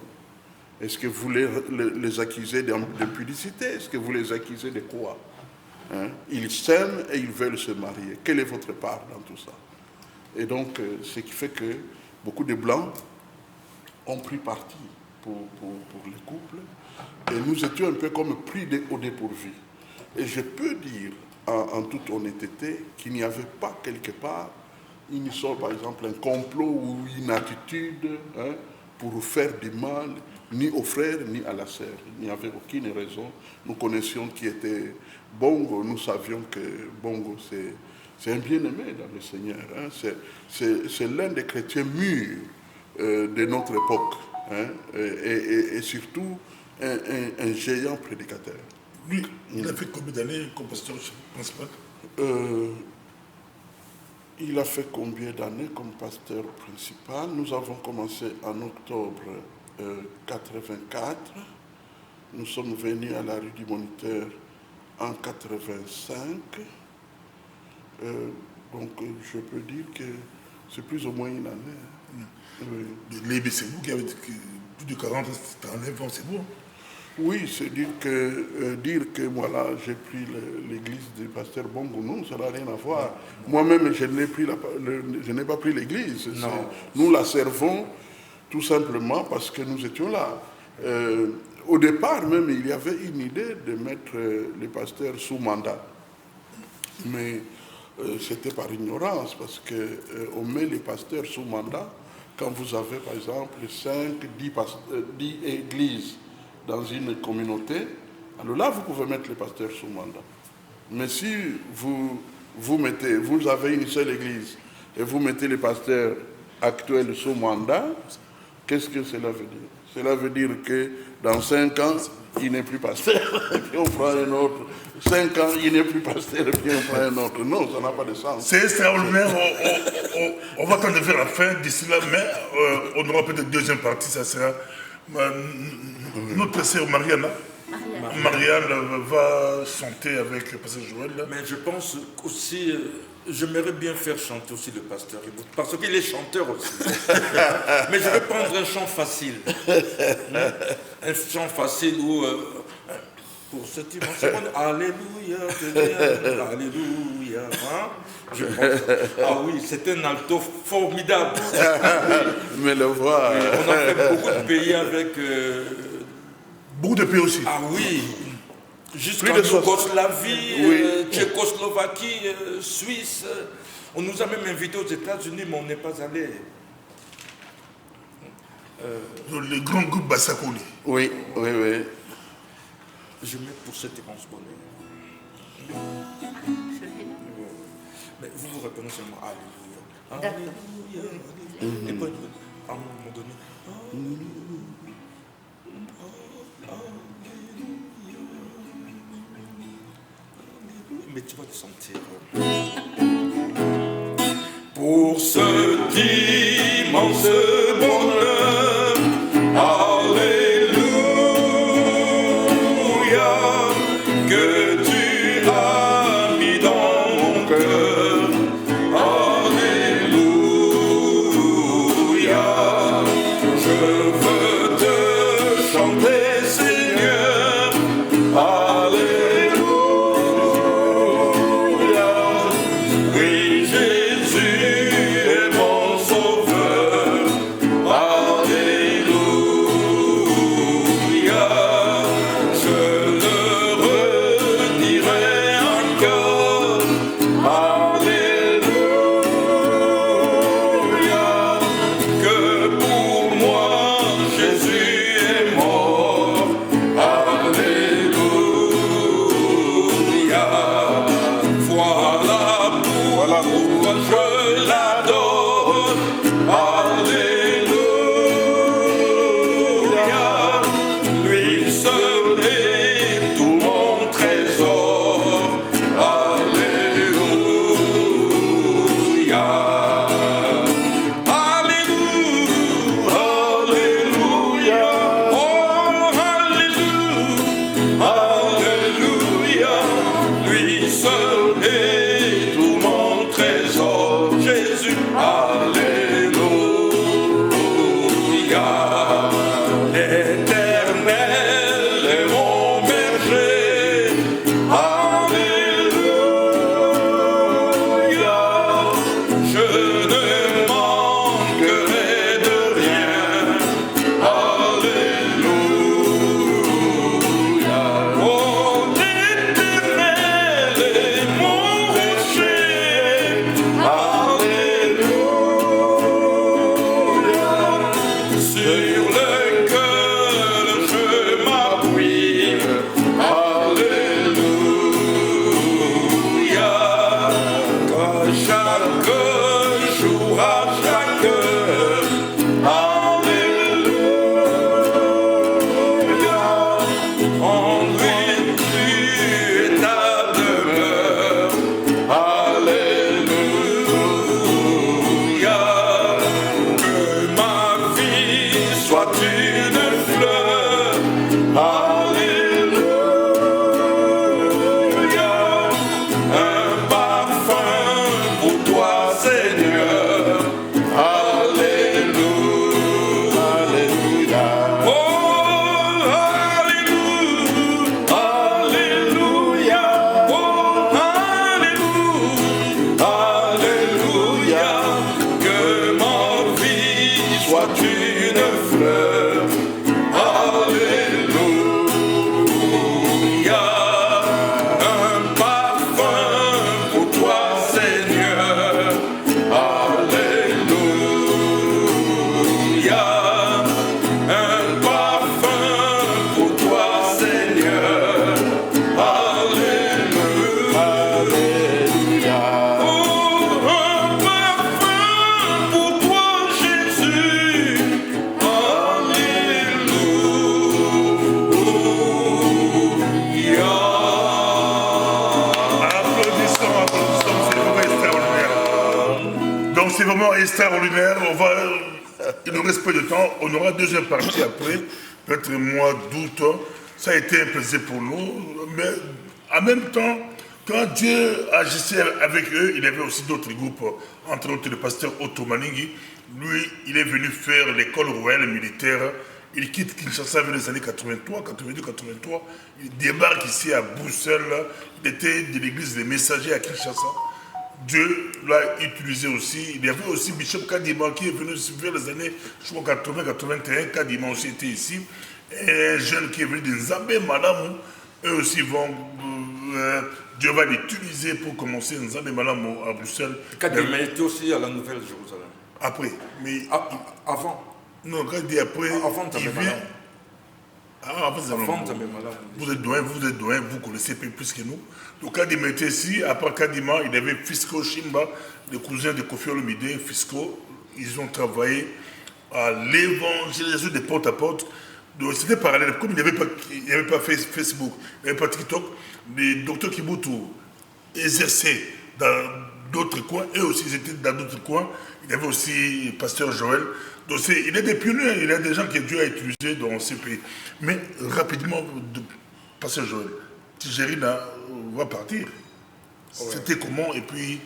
Est-ce que vous les accusez d'impudicité? Est-ce que vous les accusez de quoi? Ils s'aiment et ils veulent se marier. Quelle est votre part dans tout ça? Et donc, ce qui fait que beaucoup de Blancs ont pris parti pour les couples. Et nous étions un peu comme pris au dépourvu. Et je peux dire, en toute honnêteté, qu'il n'y avait pas quelque part une sorte, par exemple, un complot ou une attitude pour faire du mal ni aux frères ni à la sœur. Il n'y avait aucune raison. Nous connaissions qui était Bongo. Nous savions que Bongo, c'est un bien-aimé dans le Seigneur. C'est l'un des chrétiens mûrs de notre époque. Et surtout, un géant prédicateur. Lui, il a fait combien d'années comme pasteur principal? Il a fait combien d'années comme pasteur principal? Nous avons commencé en octobre 84. Nous sommes venus à la rue du Moniteur en 85. Donc je peux dire que c'est plus ou moins une année. Oui. C'est vous qui avez plus de 40 ans, c'est vous? Oui, c'est dire que voilà, j'ai pris l'église du pasteur Bongo, non, ça n'a rien à voir. Moi-même, je n'ai pas pris l'église. Nous la servons tout simplement parce que nous étions là. Au départ, même, il y avait une idée de mettre les pasteurs sous mandat. Mais c'était par ignorance, parce qu'on met les pasteurs sous mandat quand vous avez, par exemple, 5, 10 églises dans une communauté. Alors là, vous pouvez mettre les pasteurs sous mandat. Mais si vous avez une seule église et vous mettez les pasteurs actuels sous mandat, qu'est-ce que cela veut dire? Cela veut dire que dans 5 ans, il n'est plus pasteur, et puis on prend un autre. 5 ans, il n'est plus pasteur, et puis on prend un autre. Non, ça n'a pas de sens. C'est extraordinaire. On va tenter de faire la fin d'ici là, mais on aura peut-être une deuxième partie, ça sera notre sœur Marianne va chanter avec le pasteur Joël. Mais je pense aussi, J'aimerais bien faire chanter aussi le pasteur Riboud, parce qu'il est chanteur aussi. Mais je vais prendre un chant facile. Un chant facile où, pour ce dimanche, Alléluia, Alléluia. Hein? Je pense, ah oui, c'est un alto formidable. Mais le voix. Oui, on a fait beaucoup de pays avec... Beaucoup de pays aussi. Ah oui. Jusqu'en Yougoslavie, Tchécoslovaquie, Suisse. On nous a même invités aux États-Unis, mais on n'est pas allé. Le grand groupe Bassakoli. Oui, oui, oui. Je mets pour cet immense bonheur. Mais vous vous reprenez seulement Alléluia. Alléluia. Et pas à un moment donné. Mais tu vas te sentir. Pour ce immense bonheur, Alléluia, que tu as mis dans mon cœur, Alléluia, je veux te chanter, Seigneur, Alléluia. C'est vraiment extraordinaire. Il nous reste peu de temps. On aura deuxième partie après, peut-être mois d'août. Ça a été un plaisir pour nous. Mais en même temps, Quand Dieu agissait avec eux, il y avait aussi d'autres groupes, entre autres le pasteur Otto Maningui. Lui, il est venu faire l'école royale militaire. Il quitte Kinshasa vers les années 83, 82, 83. Il débarque ici à Bruxelles. Il était de l'église des messagers à Kinshasa. Dieu l'a utilisé aussi. Il y avait aussi Bishop Kadima qui est venu vers les années, je crois, 80, 81. Kadima aussi était ici. Et un jeune qui est venu de Nzambé Malamu. Eux aussi vont. Dieu va l'utiliser pour commencer Nzambé Malamu à Bruxelles. Kadima était aussi à la Nouvelle-Jérusalem. Après. Mais avant. Non, quand il dit après, avant il vient. Avant Nzambé Malamu. Vous êtes douin, vous connaissez plus que nous. Donc Kadima était ici, après Kadima, il y avait Fisco Shimba, le cousin de Kofi Olomide, Fisco. Ils ont travaillé à l'évangélisation des porte à porte. Donc c'était parallèle, comme il n'y avait pas Facebook, il n'y avait pas TikTok, les docteurs Kibutu exerçaient dans d'autres coins, eux aussi ils étaient dans d'autres coins. Il y avait aussi le pasteur Joël. Donc il y a des pionniers, il y a des gens que Dieu a utilisés dans ces pays. Mais rapidement, pasteur Joël, Tijerina va partir. C'était comment? Et puis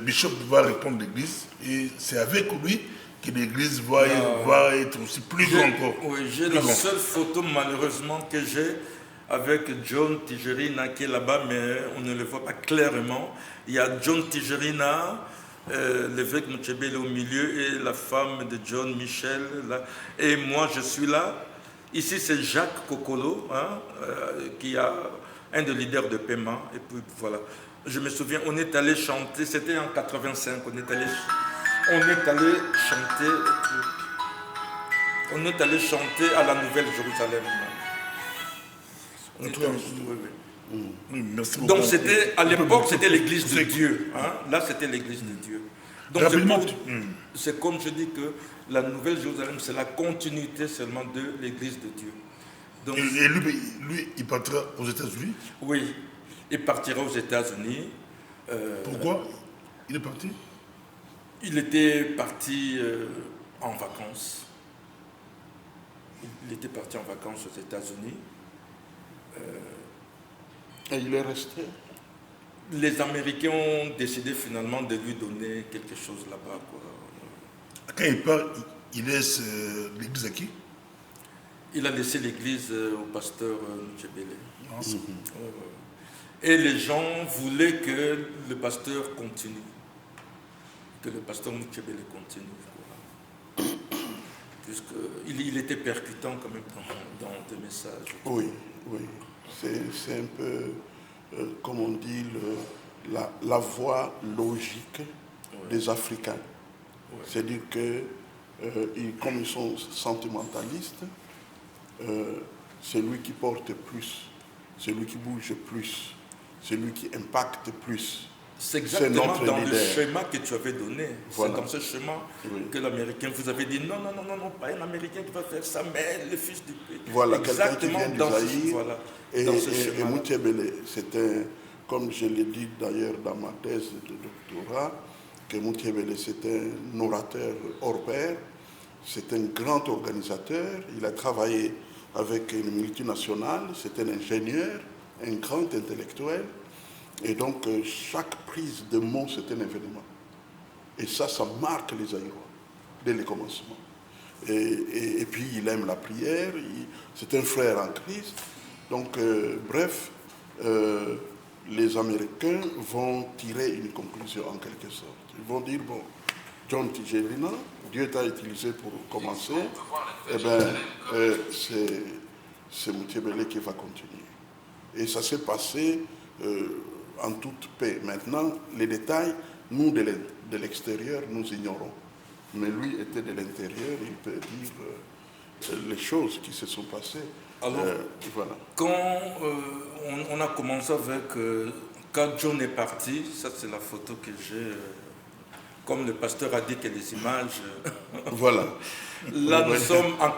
Bishop va répondre à l'église, et c'est avec lui que l'église va être aussi plus grande encore. Oui, j'ai la seule photo malheureusement que j'ai avec John Tijerina qui est là-bas, mais on ne le voit pas clairement. Il y a John Tijerina, l'évêque Mouchebele au milieu, et la femme de John, Michel, là. Et moi je suis là. Ici c'est Jacques Kokolo, hein, qui a un des leaders de paiement. Et puis voilà, je me souviens, on est allé chanter, c'était en 85, on est allé chanter à la Nouvelle-Jérusalem. Merci beaucoup. Donc c'était, à l'époque, c'était l'église de Dieu. Hein? Là, c'était l'église de Dieu. Donc c'est comme je dis que la Nouvelle-Jérusalem, c'est la continuité seulement de l'église de Dieu. Donc, et lui, il partira aux États-Unis? Oui, il partira aux États-Unis. Pourquoi il est parti? Il était parti en vacances. Il était parti en vacances aux États-Unis. Et il est resté? Les Américains ont décidé finalement de lui donner quelque chose là-bas. Quand il part, il laisse l'église à qui? Il a laissé l'église au pasteur Mouchebele. Et les gens voulaient que le pasteur continue. Que le pasteur Mouchebele continue. Puisqu'il était percutant quand même dans des messages. Oui. C'est un peu, comme on dit, la voie logique des Africains. C'est-à-dire que, comme ils sont sentimentalistes, c'est lui qui porte plus, c'est lui qui bouge plus, c'est lui qui impacte plus. C'est exactement dans le schéma que tu avais donné. Voilà. C'est dans ce schéma que l'Américain vous avait dit non, pas un Américain qui va faire ça, mais le fils du pays. Voilà, quelqu'un qui vient du Zaïre. Voilà, et Mouchebele, c'était, comme je l'ai dit d'ailleurs dans ma thèse de doctorat, que Mouchebele c'était un orateur hors pair, c'est un grand organisateur, il a travaillé avec une multinationale, c'est un ingénieur, un grand intellectuel. Et donc, chaque prise de mot, c'est un événement. Et ça marque les Aïrois, dès le commencement. Et puis, il aime la prière, c'est un frère en Christ. Donc, bref, les Américains vont tirer une conclusion en quelque sorte. Ils vont dire, bon, John Tijerina, Dieu t'a utilisé pour commencer, eh bien, c'est Mouchebele qui va continuer. Et ça s'est passé en toute paix. Maintenant, les détails, nous, de l'extérieur, nous ignorons. Mais lui était de l'intérieur, il peut dire les choses qui se sont passées. Alors, voilà. Quand on a commencé avec... quand John est parti, ça c'est la photo que j'ai... comme le pasteur a dit que les images... Voilà. Là, nous sommes en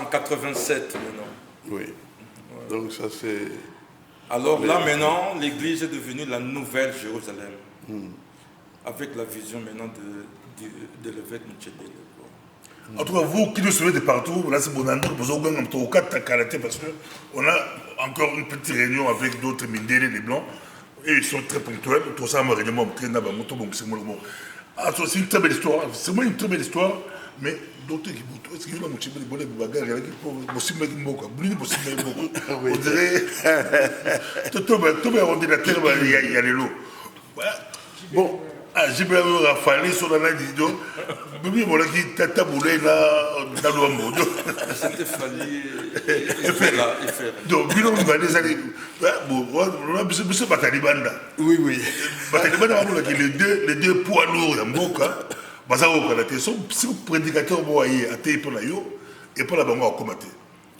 87 maintenant. Oui. Voilà. Donc ça c'est... Alors là, maintenant, l'église est devenue la nouvelle Jérusalem. Avec la vision maintenant de l'évêque Mouchebele. En tout cas, vous qui nous suivez de partout, là c'est bon, parce qu'on a encore une petite réunion avec d'autres Mindéré, les Blancs. Et ils sont très ponctuels. Tout ça, c'est une très belle histoire. C'est moi une très belle histoire. Mais docteur Kibuto, est-ce qu'il y a un petit peu de bagarre on dirait. Tout le ordinateur, il y a les lots. Bon. Ah, j'ai bien rafalé sur la main d'Ido. Bibi, mon qui t'a boulé là, dans le monde. C'était fallu. Il fait là. Donc, bilan, on va les aller. Bon, on a besoin de Batalibanda. Oui, oui. Batalibanda, les deux poids lourds, il y a Mboka. Bazao, si vous prédicateur, vous voyez, à Tei pour la yo, et pas la bango à commater.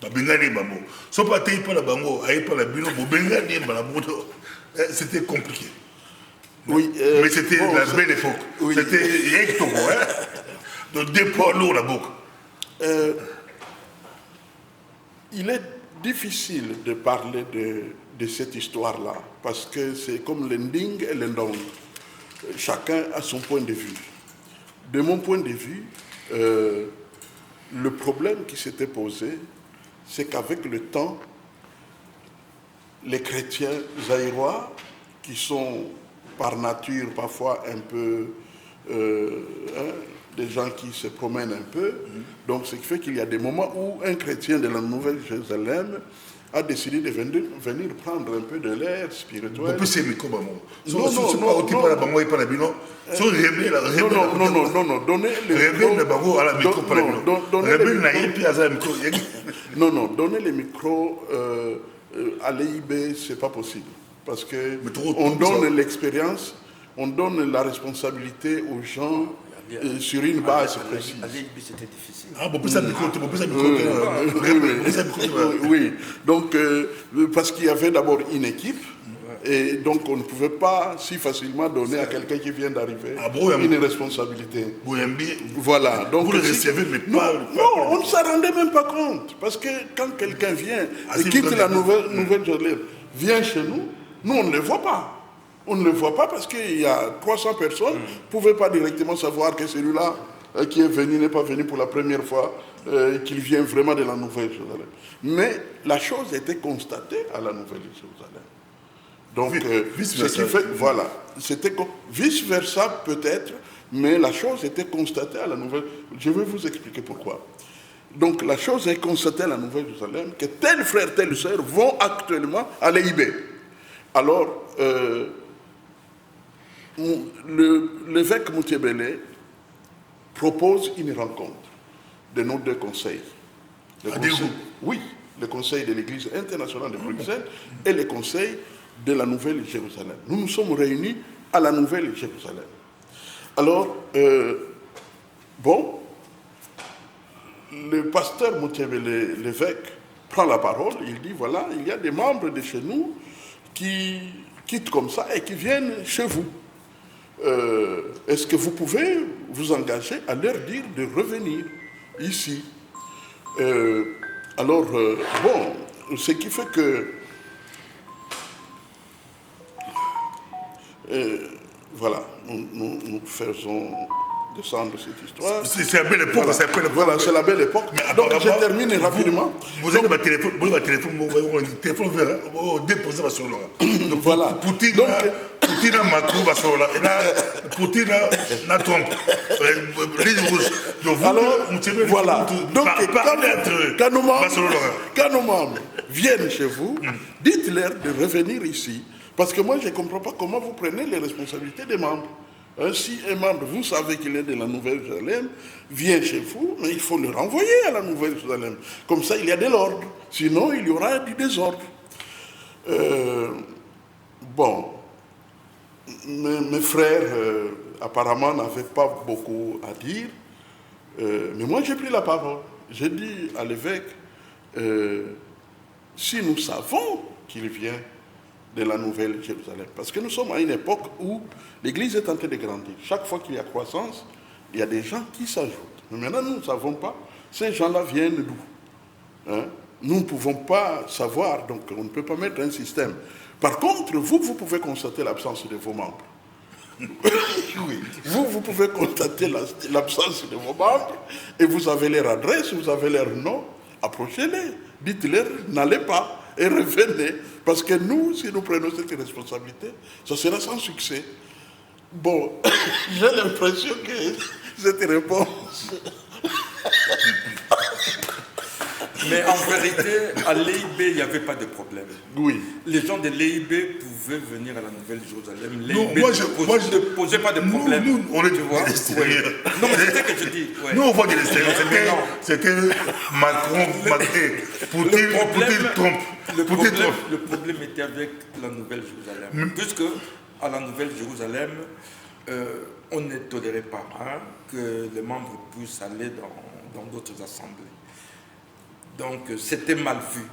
Bengani, maman. Si vous pas Tei pour la bango, à pas la bilan, vous Bengani, c'était compliqué. Oui, mais c'était la belle époque. Oui. C'était Hector, hein? Donc deux poids lourds la boucle. Il est difficile de parler de cette histoire-là, parce que c'est comme l'ending et l'endong. Chacun a son point de vue. De mon point de vue, le problème qui s'était posé, c'est qu'avec le temps, les chrétiens zaïrois, qui sont par nature parfois un peu des gens qui se promènent un peu. Donc ce qui fait qu'il y a des moments où un chrétien de la Nouvelle-Jérusalem a décidé de venir prendre un peu de l'air spirituel. Non, donner les micros à l'EIB, c'est pas possible. Parce qu'on donne l'expérience, on donne la responsabilité aux gens sur une base précise. À l'EIB, c'était difficile. Ah, bon, ça oui, donc, parce qu'il y avait d'abord une équipe, et donc on ne pouvait pas si facilement donner à quelqu'un qui vient d'arriver une responsabilité. Voilà. Donc, vous le recevez, mais pas... Non, on ne s'en rendait même pas compte. Parce que quand quelqu'un vient et quitte la Nouvelle-Jérusalem, vient chez nous, nous, on ne le voit pas. On ne le voit pas parce qu'il y a 300 personnes. Vous ne pouvez pas directement savoir que celui-là qui est venu n'est pas venu pour la première fois, qu'il vient vraiment de la Nouvelle-Jérusalem. Mais la chose était constatée à la Nouvelle-Jérusalem. Donc, ce qui fait, voilà, c'était vice-versa peut-être, mais la chose était constatée à la Nouvelle. Je vais vous expliquer pourquoi. Donc, la chose est constatée à la Nouvelle-Jérusalem que tel frère, telle sœur vont actuellement à l'EIB. Alors, l'évêque Moutiébélé propose une rencontre de nos deux conseils. Oui, le conseil de l'Église internationale de Bruxelles et le conseil de la Nouvelle-Jérusalem. Nous nous sommes réunis à la Nouvelle-Jérusalem. Alors, le pasteur Moutiébélé, l'évêque, prend la parole, il dit, voilà, il y a des membres de chez nous qui quittent comme ça et qui viennent chez vous. Est-ce que vous pouvez vous engager à leur dire de revenir ici? Ce qui fait que voilà, nous faisons descendre cette histoire. C'est la belle époque. Voilà, c'est la belle époque. Donc je termine rapidement. Vous avez un téléphone, vert, vous déposez ma soeur. Donc voilà. Poutine a Macron, ma soeur. Poutine a Trump. Ligne rouge. Alors, voilà. Donc quand nos membres viennent chez vous, dites-leur de revenir ici. Parce que moi, je ne comprends pas comment vous prenez les responsabilités des membres. Si un membre, vous savez qu'il est de la Nouvelle-Jérusalem, vient chez vous, mais il faut le renvoyer à la Nouvelle-Jérusalem. Comme ça, il y a de l'ordre. Sinon, il y aura du désordre. Mes frères, apparemment, n'avaient pas beaucoup à dire. Mais moi, j'ai pris la parole. J'ai dit à l'évêque, si nous savons qu'il vient de la Nouvelle-Jérusalem. Parce que nous sommes à une époque où l'Église est en train de grandir. Chaque fois qu'il y a croissance, il y a des gens qui s'ajoutent. Mais maintenant, nous ne savons pas, ces gens-là viennent d'où? Nous ne pouvons pas savoir, donc on ne peut pas mettre un système. Par contre, vous pouvez constater l'absence de vos membres. Oui. Vous pouvez constater l'absence de vos membres, et vous avez leur adresse, vous avez leur nom, approchez-les, dites-leur, n'allez pas. et revenez. Parce que nous, si nous prenons cette responsabilité, ça sera sans succès. Bon, j'ai l'impression que cette réponse... Mais en vérité, à l'EIB, il n'y avait pas de problème. Oui. Les gens de l'EIB pouvaient venir à la Nouvelle-Jérusalem. Non, moi, ne posait pas de problème. Nous, on est tu vois. Oui. Non, mais c'est ce que je dis. Ouais. Nous, on voit de l'extérieur. C'était Macron, Poutine trompe. Le problème était avec la Nouvelle-Jérusalem. Puisque à la Nouvelle-Jérusalem, on ne tolérait pas que les membres puissent aller dans d'autres assemblées. Donc c'était mal vu.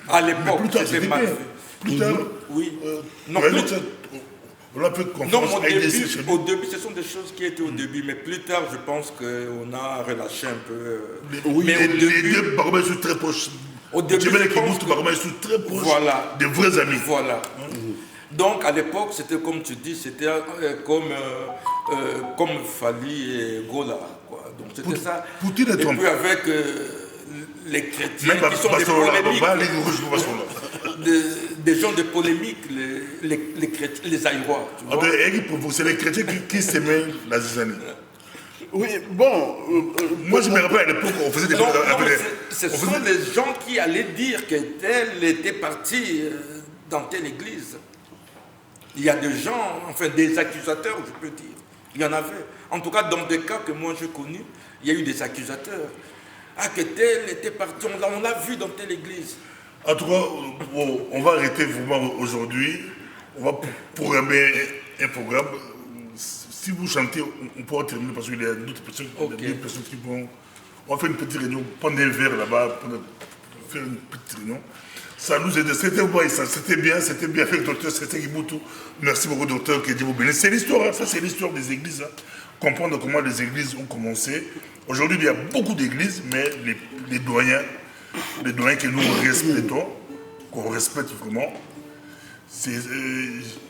À l'époque, c'était mal vu. Plus tard, oui. Non, on a fait confiance à IDC. Au début, ce sont des choses qui étaient au début, mais plus tard, je pense qu'on a relâché un peu. Oui, mais les deux baromètres sont très proches. Au début, baromètres sont très proches. Voilà. Des vrais amis. Voilà. Donc à l'époque, c'était comme tu dis, c'était comme Fali et Gola. Quoi. Donc c'était ça. Poutine et puis avec les chrétiens qui sont des polémiques. Des gens de polémique, les chrétiens, les Aïrois. C'est les chrétiens qui s'aimaient la zizanie. Oui, bon... moi, je me rappelle à l'époque, on faisait des... Ce sont les gens qui allaient dire que tel était parti dans telle église. Il y a des gens, enfin des accusateurs, je peux dire. Il y en avait. En tout cas, dans des cas que moi j'ai connus, il y a eu des accusateurs. Ah, que tel était parti, on l'a vu dans telle église. En tout cas, on va arrêter vraiment aujourd'hui. On va programmer un programme. Si vous chantez, on pourra terminer parce qu'il y a d'autres personnes, qui vont... On va faire une petite réunion, prendre un verre là-bas, faire une petite réunion. Ça nous aide. C'était bien fait, docteur, c'était Iboutou. Merci beaucoup, docteur, que Dieu vous bénisse. C'est l'histoire, ça c'est l'histoire des églises. Comprendre comment les églises ont commencé. Aujourd'hui, il y a beaucoup d'églises, mais les doyens que nous respectons, qu'on respecte vraiment,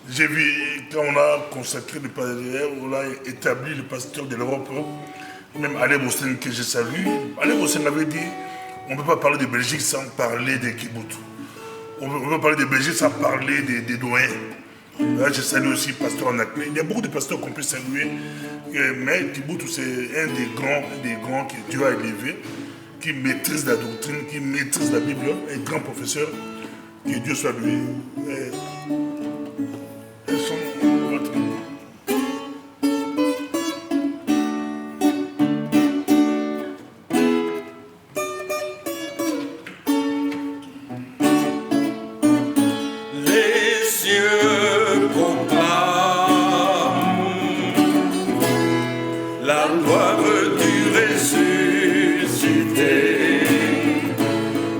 j'ai vu, quand on a consacré le pasteur, on a établi le pasteur de l'Europe, même Alain Bossen que je salue. Alain Bossen avait dit, on ne peut pas parler de Belgique sans parler des Kiboutou. On ne peut pas parler de Belgique sans parler des doyens. Là, je salue aussi le pasteur Anakle. Il y a beaucoup de pasteurs qu'on peut saluer, mais Kiboutou, c'est un des grands que Dieu a élevé, qui maîtrise la doctrine, qui maîtrise la Bible, un grand professeur, que Dieu soit lui.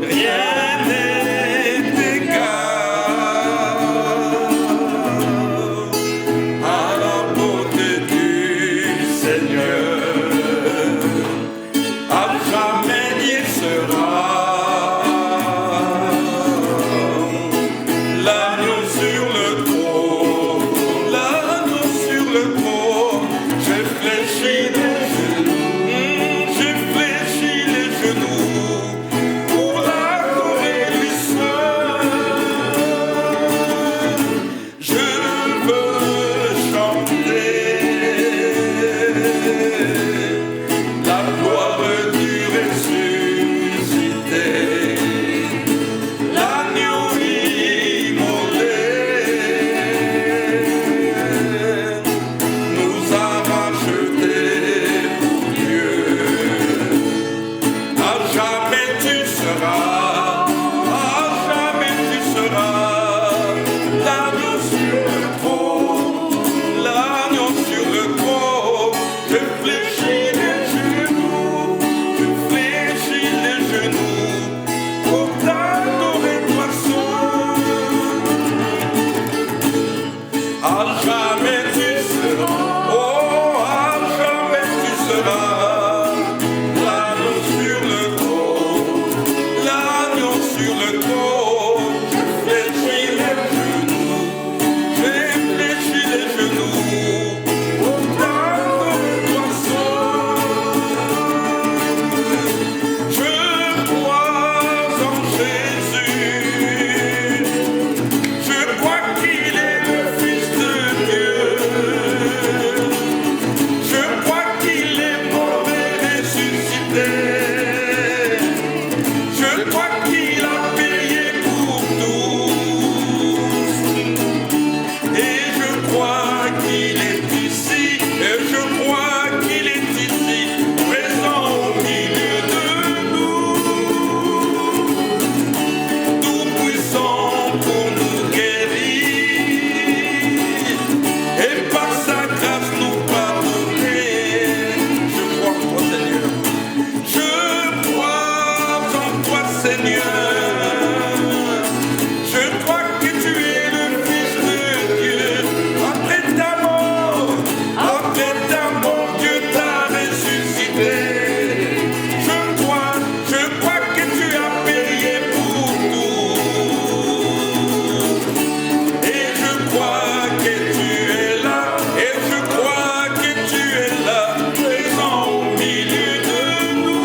Rien n'est égal. Seigneur. Je crois que tu es le Fils de Dieu. Après ta mort, Dieu t'a ressuscité. Je crois que tu as payé pour tout. Et je crois que tu es là. Et je crois que tu es là, présent au milieu de nous.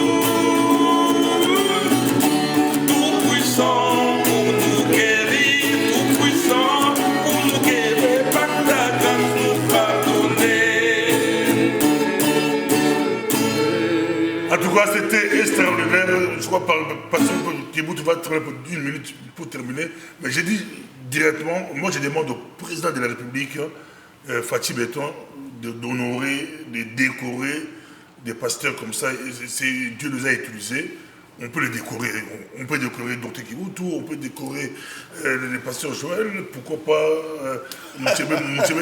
Tout puissant pour nous guérir, tout puissant pour nous guérir, par ta grâce nous pardonner. En tout cas, c'était extraordinaire. Je crois parce que tu vas travailler pour 1 minute pour terminer. Mais j'ai dit directement, moi je demande au président de la République, Fathi Béton, d'honorer, de décorer des pasteurs comme ça. Dieu les a utilisés. On peut les décorer. On peut décorer Dr Kibutu, on peut décorer les pasteurs Joël. Pourquoi pas Moutchébé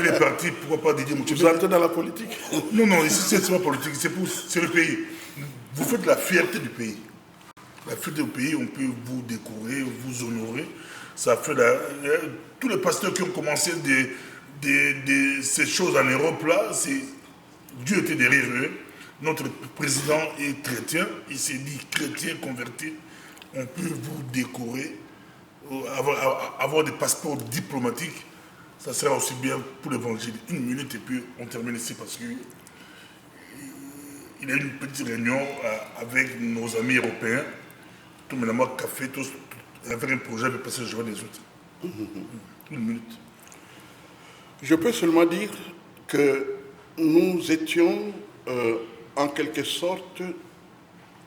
les partis, pourquoi pas Didier Moutchébé. Vous entrez dans la politique? Non, ici c'est pas politique, c'est le pays. Vous faites la fierté du pays. La fierté du pays, on peut vous décorer, vous honorer. Ça fait tous les pasteurs qui ont commencé ces choses en Europe là, Dieu était derrière eux. Notre président est chrétien, il s'est dit chrétien converti. On peut vous décorer, avoir des passeports diplomatiques. Ça sera aussi bien pour l'évangile. 1 minute et puis on termine ici parce que il y a une petite réunion avec nos amis européens, tout le monde café, tous, avec un projet de passer le jour des autres. 1 minute. Je peux seulement dire que nous étions en quelque sorte,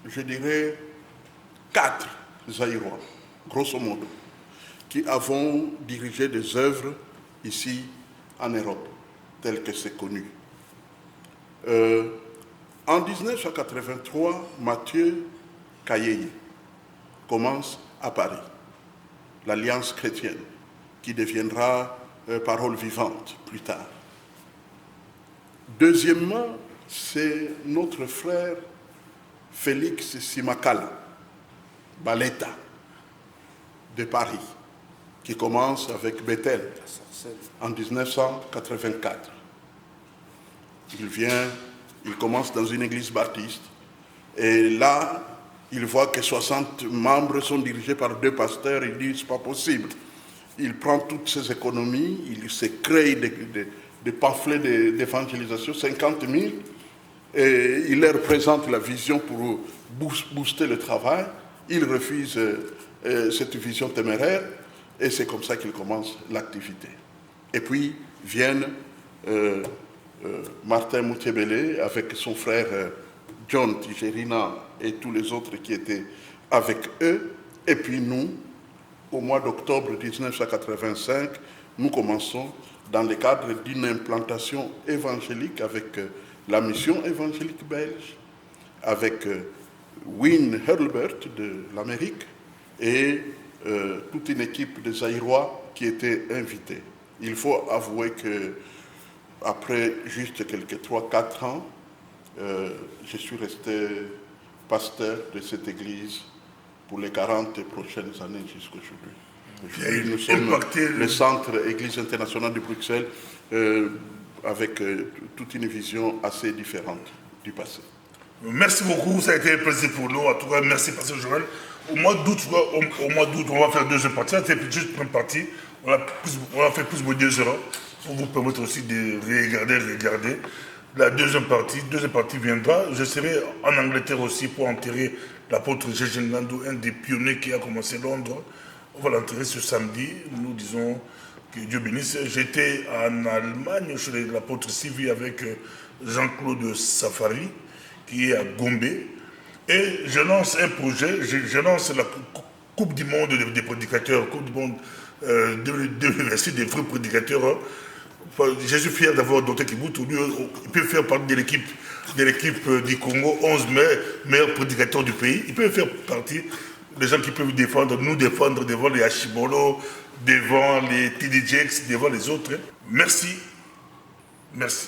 je dirais, 4 Zaïrois, grosso modo, qui avons dirigé des œuvres ici en Europe, telles que c'est connu. En 1983, Mathieu Kayeye commence à Paris, l'Alliance chrétienne, qui deviendra Parole vivante plus tard. Deuxièmement, c'est notre frère Félix Simakala, Baleta, de Paris, qui commence avec Bethel en 1984. Il commence dans une église baptiste, et là, il voit que 60 membres sont dirigés par 2 pasteurs, il dit, c'est pas possible. Il prend toutes ses économies, il se crée des pamphlets d'évangélisation, 50 000, et il leur présente la vision pour booster le travail. Il refuse cette vision téméraire, et c'est comme ça qu'il commence l'activité. Et puis viennent Martin Moutchébélé avec son frère John Tijerina et tous les autres qui étaient avec eux, et puis nous, au mois d'octobre 1985, nous commençons dans le cadre d'une implantation évangélique avec la mission évangélique belge, avec Win Hurlbert de l'Amérique et toute une équipe de Zaïrois qui étaient invités. Il faut avouer que après juste quelques 3-4 ans, je suis resté pasteur de cette église pour les 40 prochaines années jusqu'aujourd'hui. Nous sommes le centre Église internationale de Bruxelles avec toute une vision assez différente du passé. Merci beaucoup, ça a été un plaisir pour nous. En tout cas, merci Pasteur Joël. Au mois d'août, on va faire 2 parties. C'était juste une partie. On a fait plus de 2 heures pour vous permettre aussi de regarder. La deuxième partie viendra. Je serai en Angleterre aussi pour enterrer l'apôtre Gégé Ngandu, un des pionniers qui a commencé à Londres. On va l'enterrer ce samedi. Nous disons que Dieu bénisse. J'étais en Allemagne chez l'apôtre Sylvie avec Jean-Claude Safari, qui est à Gombe. Et je lance un projet, je lance la Coupe du monde des prédicateurs, Coupe du monde de l'université des vrais prédicateurs. Je suis fier d'avoir Dr Kibutu. Il peut faire partie de l'équipe du Congo, 11 meilleurs prédicateurs du pays. Il peut faire partie des gens qui peuvent nous défendre devant les Hachibolo, devant les TDJX, devant les autres. Merci. Merci.